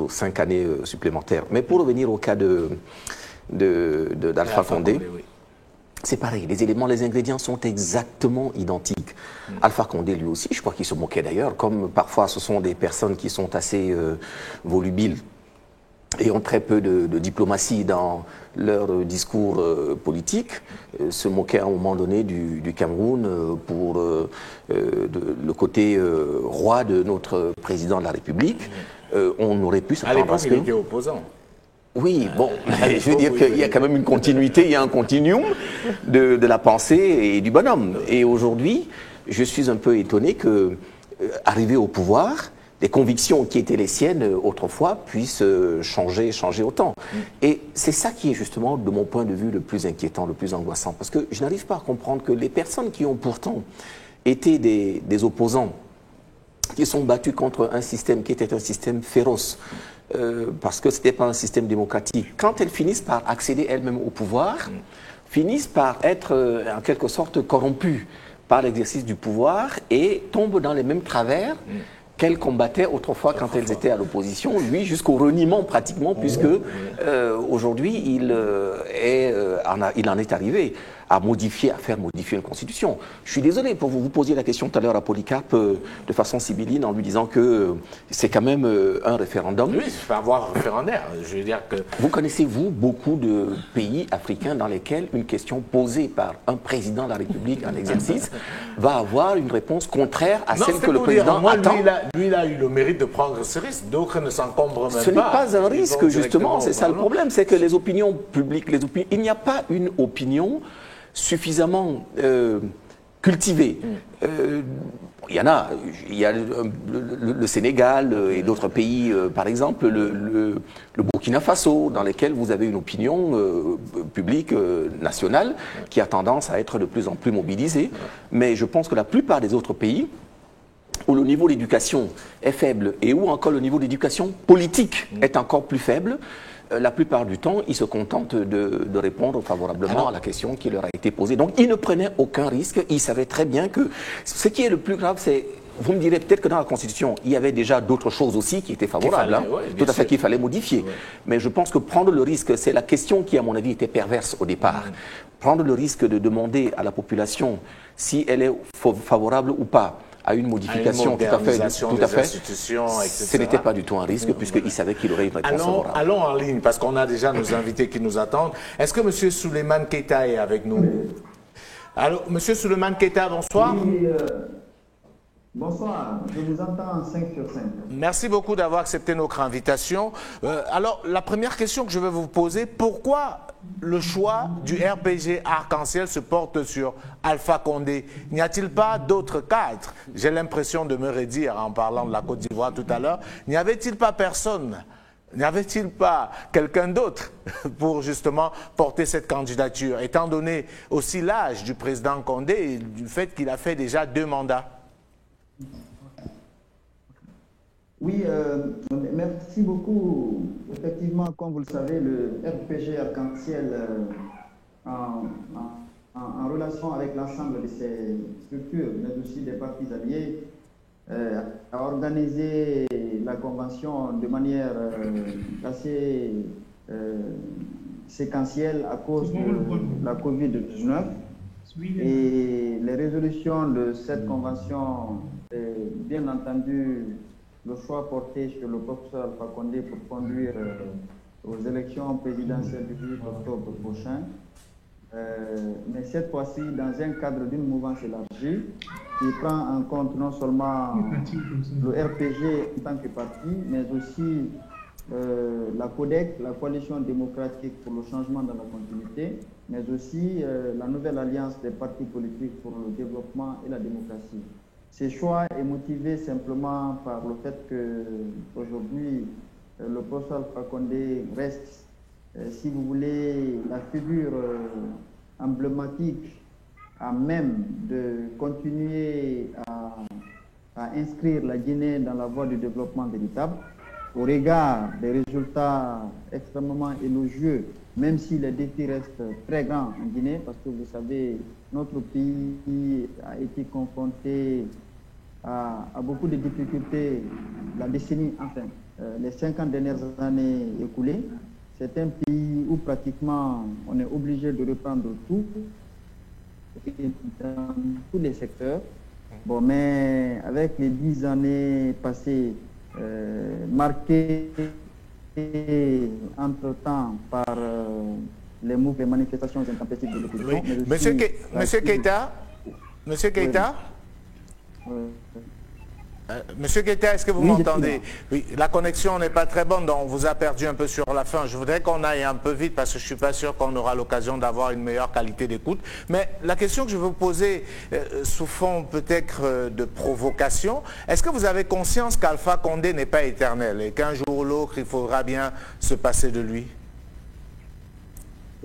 5 années supplémentaires. Mais pour revenir au cas d'Alpha Condé, oui. C'est pareil, les éléments, les ingrédients sont exactement identiques. Alpha Condé, lui aussi, je crois qu'il se moquait d'ailleurs, comme parfois ce sont des personnes qui sont assez volubiles et ont très peu de diplomatie dans leur discours politique, se moquaient à un moment donné du Cameroun pour le côté roi de notre président de la République. On aurait pu s'attendre à ce que... il était opposant. Oui, bon, je veux dire qu'il y a quand même une continuité, il y a un continuum de la pensée et du bonhomme. Et aujourd'hui, je suis un peu étonné que, arrivé au pouvoir, les convictions qui étaient les siennes autrefois puissent changer autant. Et c'est ça qui est justement, de mon point de vue, le plus inquiétant, le plus angoissant. Parce que je n'arrive pas à comprendre que les personnes qui ont pourtant été des opposants, qui sont battus contre un système qui était un système féroce, parce que ce n'était pas un système démocratique, quand elles finissent par accéder elles-mêmes au pouvoir, finissent par être en quelque sorte corrompues par l'exercice du pouvoir et tombent dans les mêmes travers qu'elles combattaient autrefois quand elles étaient à l'opposition, lui jusqu'au reniement pratiquement, puisque aujourd'hui il en est arrivé à faire modifier une constitution. Je suis désolé pour vous posiez la question tout à l'heure à Polycarpe de façon sibylline en lui disant que c'est quand même un référendum. Oui, il faut avoir un référendaire. Je veux dire que... Vous connaissez, vous, beaucoup de pays africains dans lesquels une question posée par un président de la République en exercice va avoir une réponse contraire à celle que le président attend. Lui, il a eu le mérite de prendre ce risque. D'autres ne s'encombrent même pas. Ce n'est pas un risque, justement. C'est ça le problème. C'est que les opinions publiques, il n'y a pas une opinion suffisamment cultivée. Il y en a. Il y a le Sénégal et d'autres pays, par exemple, le Burkina Faso, dans lesquels vous avez une opinion publique nationale qui a tendance à être de plus en plus mobilisée. Mais je pense que la plupart des autres pays, où le niveau d'éducation est faible et où encore le niveau d'éducation politique est encore plus faible, la plupart du temps, ils se contentent de répondre favorablement à la question qui leur a été posée. Donc, ils ne prenaient aucun risque. Ils savaient très bien que ce qui est le plus grave, c'est, vous me direz peut-être que dans la Constitution, il y avait déjà d'autres choses aussi qui étaient favorables, tout à fait, qu'il fallait modifier. Ouais. Mais je pense que prendre le risque, c'est la question qui, à mon avis, était perverse au départ. Prendre le risque de demander à la population si elle est favorable ou pas à une modification tout à fait, ce n'était pas du tout un risque puisqu'il savait qu'il aurait une réponse favorable. Allons en ligne parce qu'on a déjà nos invités qui nous attendent. Est-ce que M. Souleymane Keita est avec nous? Allô, M. Souleymane Keita, bonsoir. Oui, bonsoir, je vous entends 5 sur 5. Merci beaucoup d'avoir accepté notre invitation. Alors, la première question que je vais vous poser, pourquoi le choix du RPG Arc-en-Ciel se porte sur Alpha Condé? N'y a-t-il pas d'autres cadres? J'ai l'impression de me redire en parlant de la Côte d'Ivoire tout à l'heure. N'y avait-il pas personne? N'y avait-il pas quelqu'un d'autre pour justement porter cette candidature, étant donné aussi l'âge du président Condé et du fait qu'il a fait déjà 2 mandats? Oui, merci beaucoup. Effectivement, comme vous le savez, le RPG Arc-en-Ciel, en relation avec l'ensemble de ces structures, mais aussi des partis alliés, a organisé la convention de manière assez séquentielle à cause de la Covid-19. Et les résolutions de cette convention, bien entendu, le choix porté sur le professeur Alpha Condé pour conduire aux élections présidentielles du 8 octobre prochain. Mais cette fois-ci, dans un cadre d'une mouvance élargie, qui prend en compte non seulement le RPG en tant que parti, mais aussi la CODEC, la Coalition démocratique pour le changement dans la continuité, mais aussi la nouvelle alliance des partis politiques pour le développement et la démocratie. Ce choix est motivé simplement par le fait qu'aujourd'hui, le professeur Alpha Condé reste, si vous voulez, la figure emblématique à même de continuer à inscrire la Guinée dans la voie du développement véritable, au regard des résultats extrêmement élogieux, même si les défis restent très grands en Guinée, parce que vous savez, notre pays a été confronté à beaucoup de difficultés la décennie, enfin, les 50 dernières années écoulées. C'est un pays où pratiquement on est obligé de reprendre tout, dans tous les secteurs. Bon, mais avec les 10 années passées, marquées entre-temps par les mouvements et manifestations intempestives de l'opposition. Oui. Monsieur Keïta, Monsieur Keïta, est-ce que vous m'entendez? Oui, la connexion n'est pas très bonne, donc on vous a perdu un peu sur la fin. Je voudrais qu'on aille un peu vite parce que je ne suis pas sûr qu'on aura l'occasion d'avoir une meilleure qualité d'écoute. Mais la question que je veux vous poser, sous fond peut-être de provocation, est-ce que vous avez conscience qu'Alpha Condé n'est pas éternel et qu'un jour ou l'autre, il faudra bien se passer de lui?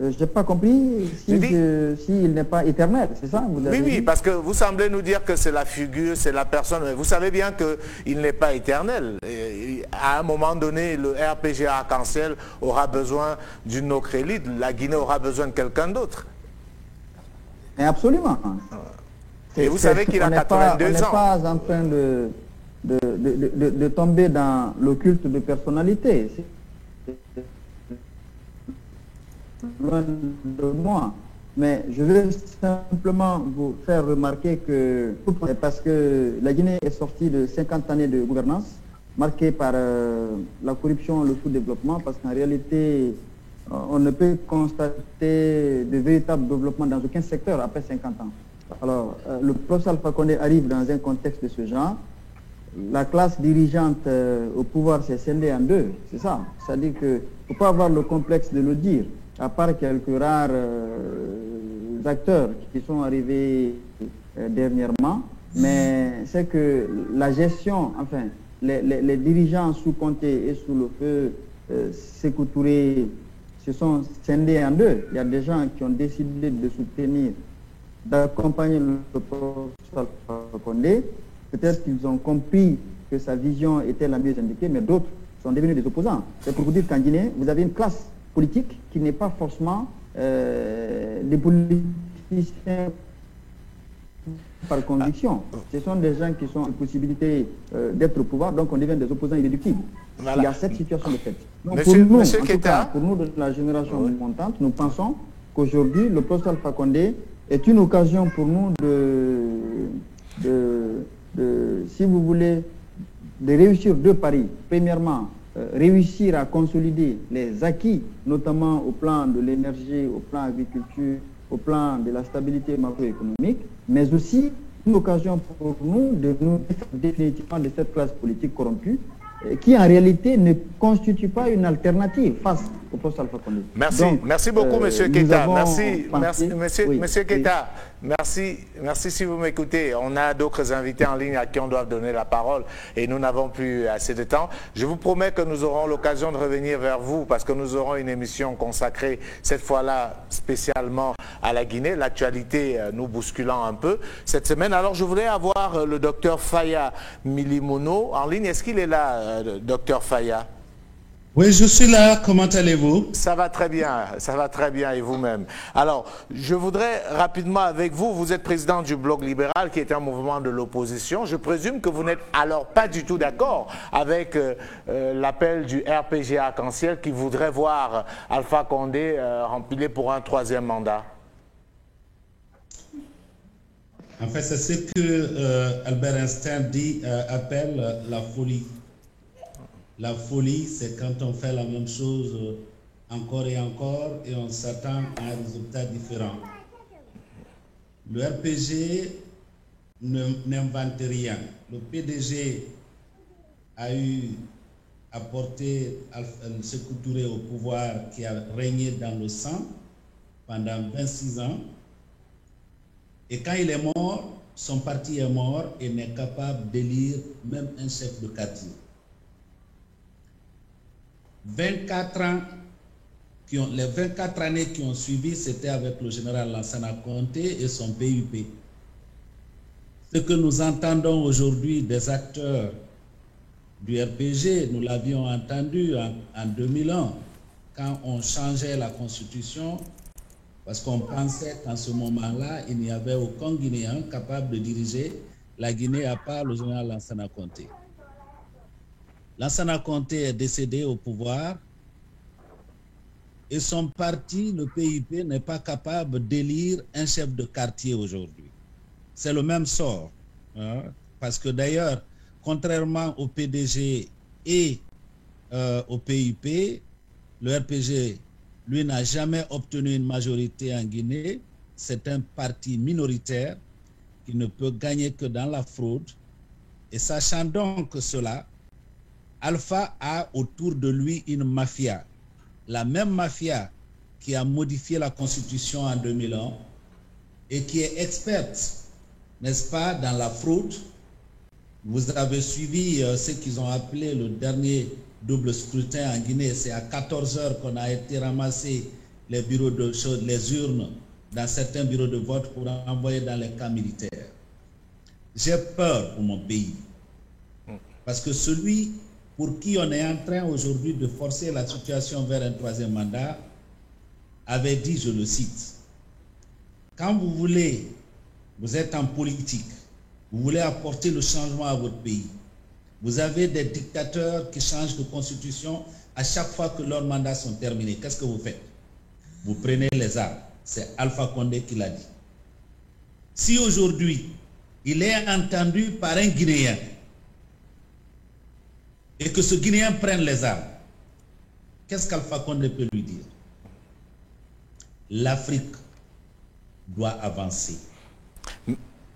Je n'ai pas compris s'il n'est pas éternel, c'est ça vous avez Oui, parce que vous semblez nous dire que c'est la figure, c'est la personne, mais vous savez bien qu'il n'est pas éternel. Et à un moment donné, le RPG Arc-en-Ciel aura besoin d'une autre élite, la Guinée aura besoin de quelqu'un d'autre. Absolument. Et vous savez qu'il a 82 ans. On n'est pas en train de tomber dans le culte de personnalité. Loin de moi, mais je veux simplement vous faire remarquer que, parce que la Guinée est sortie de 50 années de gouvernance, marquée par la corruption, le sous-développement, parce qu'en réalité, on ne peut constater de véritable développement dans aucun secteur après 50 ans. Alors, le professeur Alpha Condé arrive dans un contexte de ce genre. La classe dirigeante au pouvoir s'est scindée en deux, c'est ça. C'est-à-dire qu'il ne faut pas avoir le complexe de le dire. À part quelques rares acteurs qui sont arrivés dernièrement, mais c'est que la gestion, enfin, les dirigeants sous Conté et sous le feu Sékou Touré se sont scindés en deux. Il y a des gens qui ont décidé de soutenir, d'accompagner le professeur Condé. Peut-être qu'ils ont compris que sa vision était la mieux indiquée, mais d'autres sont devenus des opposants. C'est pour vous dire qu'en Guinée, vous avez une classe politique qui n'est pas forcément des politiciens par conviction. Ce sont des gens qui sont en possibilité d'être au pouvoir, donc on devient des opposants irréductibles. Voilà. Il y a cette situation de fait. Donc pour nous, de la génération montante, nous pensons qu'aujourd'hui, le professeur Alpha Condé est une occasion pour nous si vous voulez, de réussir deux paris. Premièrement, réussir à consolider les acquis, notamment au plan de l'énergie, au plan agriculture, au plan de la stabilité macroéconomique, mais aussi une occasion pour nous de nous définitivement de cette classe politique corrompue qui en réalité ne constitue pas une alternative face au professeur Alpha Condé. Merci, merci beaucoup Monsieur Keïta. Monsieur Keïta. Merci si vous m'écoutez. On a d'autres invités en ligne à qui on doit donner la parole et nous n'avons plus assez de temps. Je vous promets que nous aurons l'occasion de revenir vers vous parce que nous aurons une émission consacrée cette fois-là spécialement à la Guinée, l'actualité nous bousculant un peu cette semaine. Alors je voudrais avoir le docteur Faya Milimono en ligne. Est-ce qu'il est là, docteur Faya? Oui, je suis là. Comment allez-vous? Ça va très bien, et vous-même. Alors, je voudrais rapidement avec vous, vous êtes président du Bloc libéral qui est un mouvement de l'opposition. Je présume que vous n'êtes alors pas du tout d'accord avec l'appel du RPG Arc-en-Ciel qui voudrait voir Alpha Condé rempilé pour un 3e mandat. En fait, c'est ce que Albert Einstein appelle la folie. La folie, c'est quand on fait la même chose encore et on s'attend à un résultat différent. Le RPG n'invente rien. Le PDG a porté Sékou Touré au pouvoir qui a régné dans le sang pendant 26 ans. Et quand il est mort, son parti est mort et n'est capable d'élire même un chef de quartier. 24 ans, les 24 années qui ont suivi, c'était avec le général Lansana Conté et son PUP. Ce que nous entendons aujourd'hui des acteurs du RPG, nous l'avions entendu en 2001, quand on changeait la constitution, parce qu'on pensait qu'en ce moment-là, il n'y avait aucun Guinéen capable de diriger la Guinée à part le général Lansana Conté. Lansana Conté est décédé au pouvoir et son parti, le PIP, n'est pas capable d'élire un chef de quartier aujourd'hui. C'est le même sort. Hein, parce que d'ailleurs, contrairement au PDG et au PIP, le RPG, lui, n'a jamais obtenu une majorité en Guinée. C'est un parti minoritaire qui ne peut gagner que dans la fraude. Et sachant donc cela, Alpha a autour de lui une mafia. La même mafia qui a modifié la Constitution en 2001 et qui est experte, n'est-ce pas, dans la fraude. Vous avez suivi ce qu'ils ont appelé le dernier double scrutin en Guinée. C'est à 14 heures qu'on a été ramasser les urnes dans certains bureaux de vote pour envoyer dans les camps militaires. J'ai peur pour mon pays. Parce que celui pour qui on est en train aujourd'hui de forcer la situation vers un 3e mandat, avait dit, je le cite, quand vous êtes en politique, vous voulez apporter le changement à votre pays, vous avez des dictateurs qui changent de constitution à chaque fois que leurs mandats sont terminés. Qu'est-ce que vous faites? Vous prenez les armes. C'est Alpha Condé qui l'a dit. Si aujourd'hui, il est entendu par un Guinéen, et que ce Guinéen prenne les armes, qu'est-ce qu'Alpha Condé peut lui dire? L'Afrique doit avancer.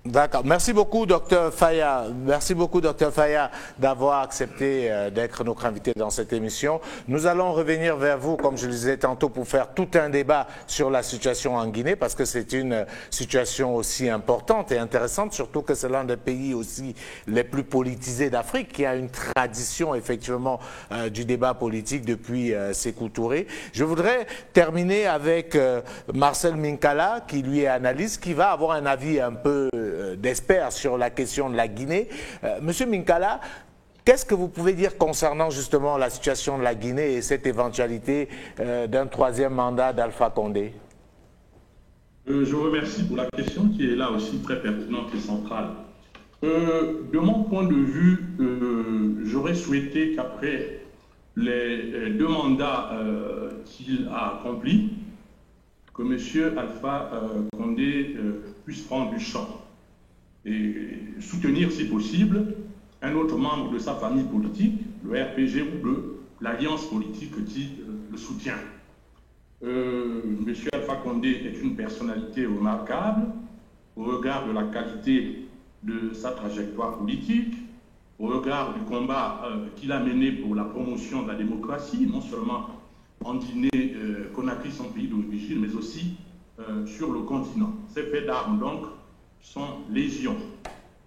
D'accord. Merci beaucoup, Dr Faya. Merci beaucoup, Dr Faya, d'avoir accepté d'être notre invité dans cette émission. Nous allons revenir vers vous, comme je le disais tantôt, pour faire tout un débat sur la situation en Guinée, parce que c'est une situation aussi importante et intéressante, surtout que c'est l'un des pays aussi les plus politisés d'Afrique, qui a une tradition, effectivement, du débat politique depuis Sékou Touré. Je voudrais terminer avec Marcel Minkala, qui lui est analyste, qui va avoir un avis un peu d'experts sur la question de la Guinée. Monsieur Minkala, qu'est-ce que vous pouvez dire concernant justement la situation de la Guinée et cette éventualité d'un 3e mandat d'Alpha Condé? Je vous remercie pour la question qui est là aussi très pertinente et centrale. De mon point de vue, j'aurais souhaité qu'après les 2 mandats qu'il a accomplis, que M. Alpha Condé puisse prendre du champ et soutenir, si possible, un autre membre de sa famille politique, le RPG ou de l'alliance politique qui le soutient. M. Alpha Condé est une personnalité remarquable au regard de la qualité de sa trajectoire politique, au regard du combat qu'il a mené pour la promotion de la démocratie, non seulement en Guinée, Conakry, son pays d'origine, mais aussi sur le continent. Ces faits d'armes, donc, sont légion.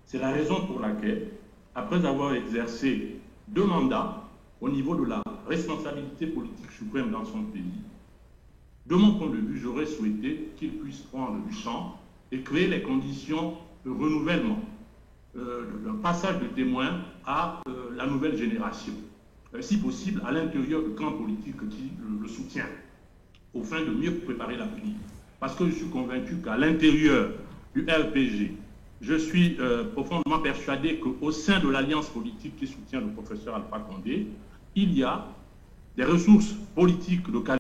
C'est la raison pour laquelle, après avoir exercé 2 mandats au niveau de la responsabilité politique suprême dans son pays, de mon point de vue, j'aurais souhaité qu'il puisse prendre du champ et créer les conditions de renouvellement, d'un passage de témoin à la nouvelle génération. si possible, à l'intérieur du camp politique qui le soutient, au fin de mieux préparer l'avenir. Parce que je suis convaincu qu'à l'intérieur du RPG, je suis profondément persuadé qu'au sein de l'alliance politique qui soutient le professeur Alpha Condé, il y a des ressources politiques de qualité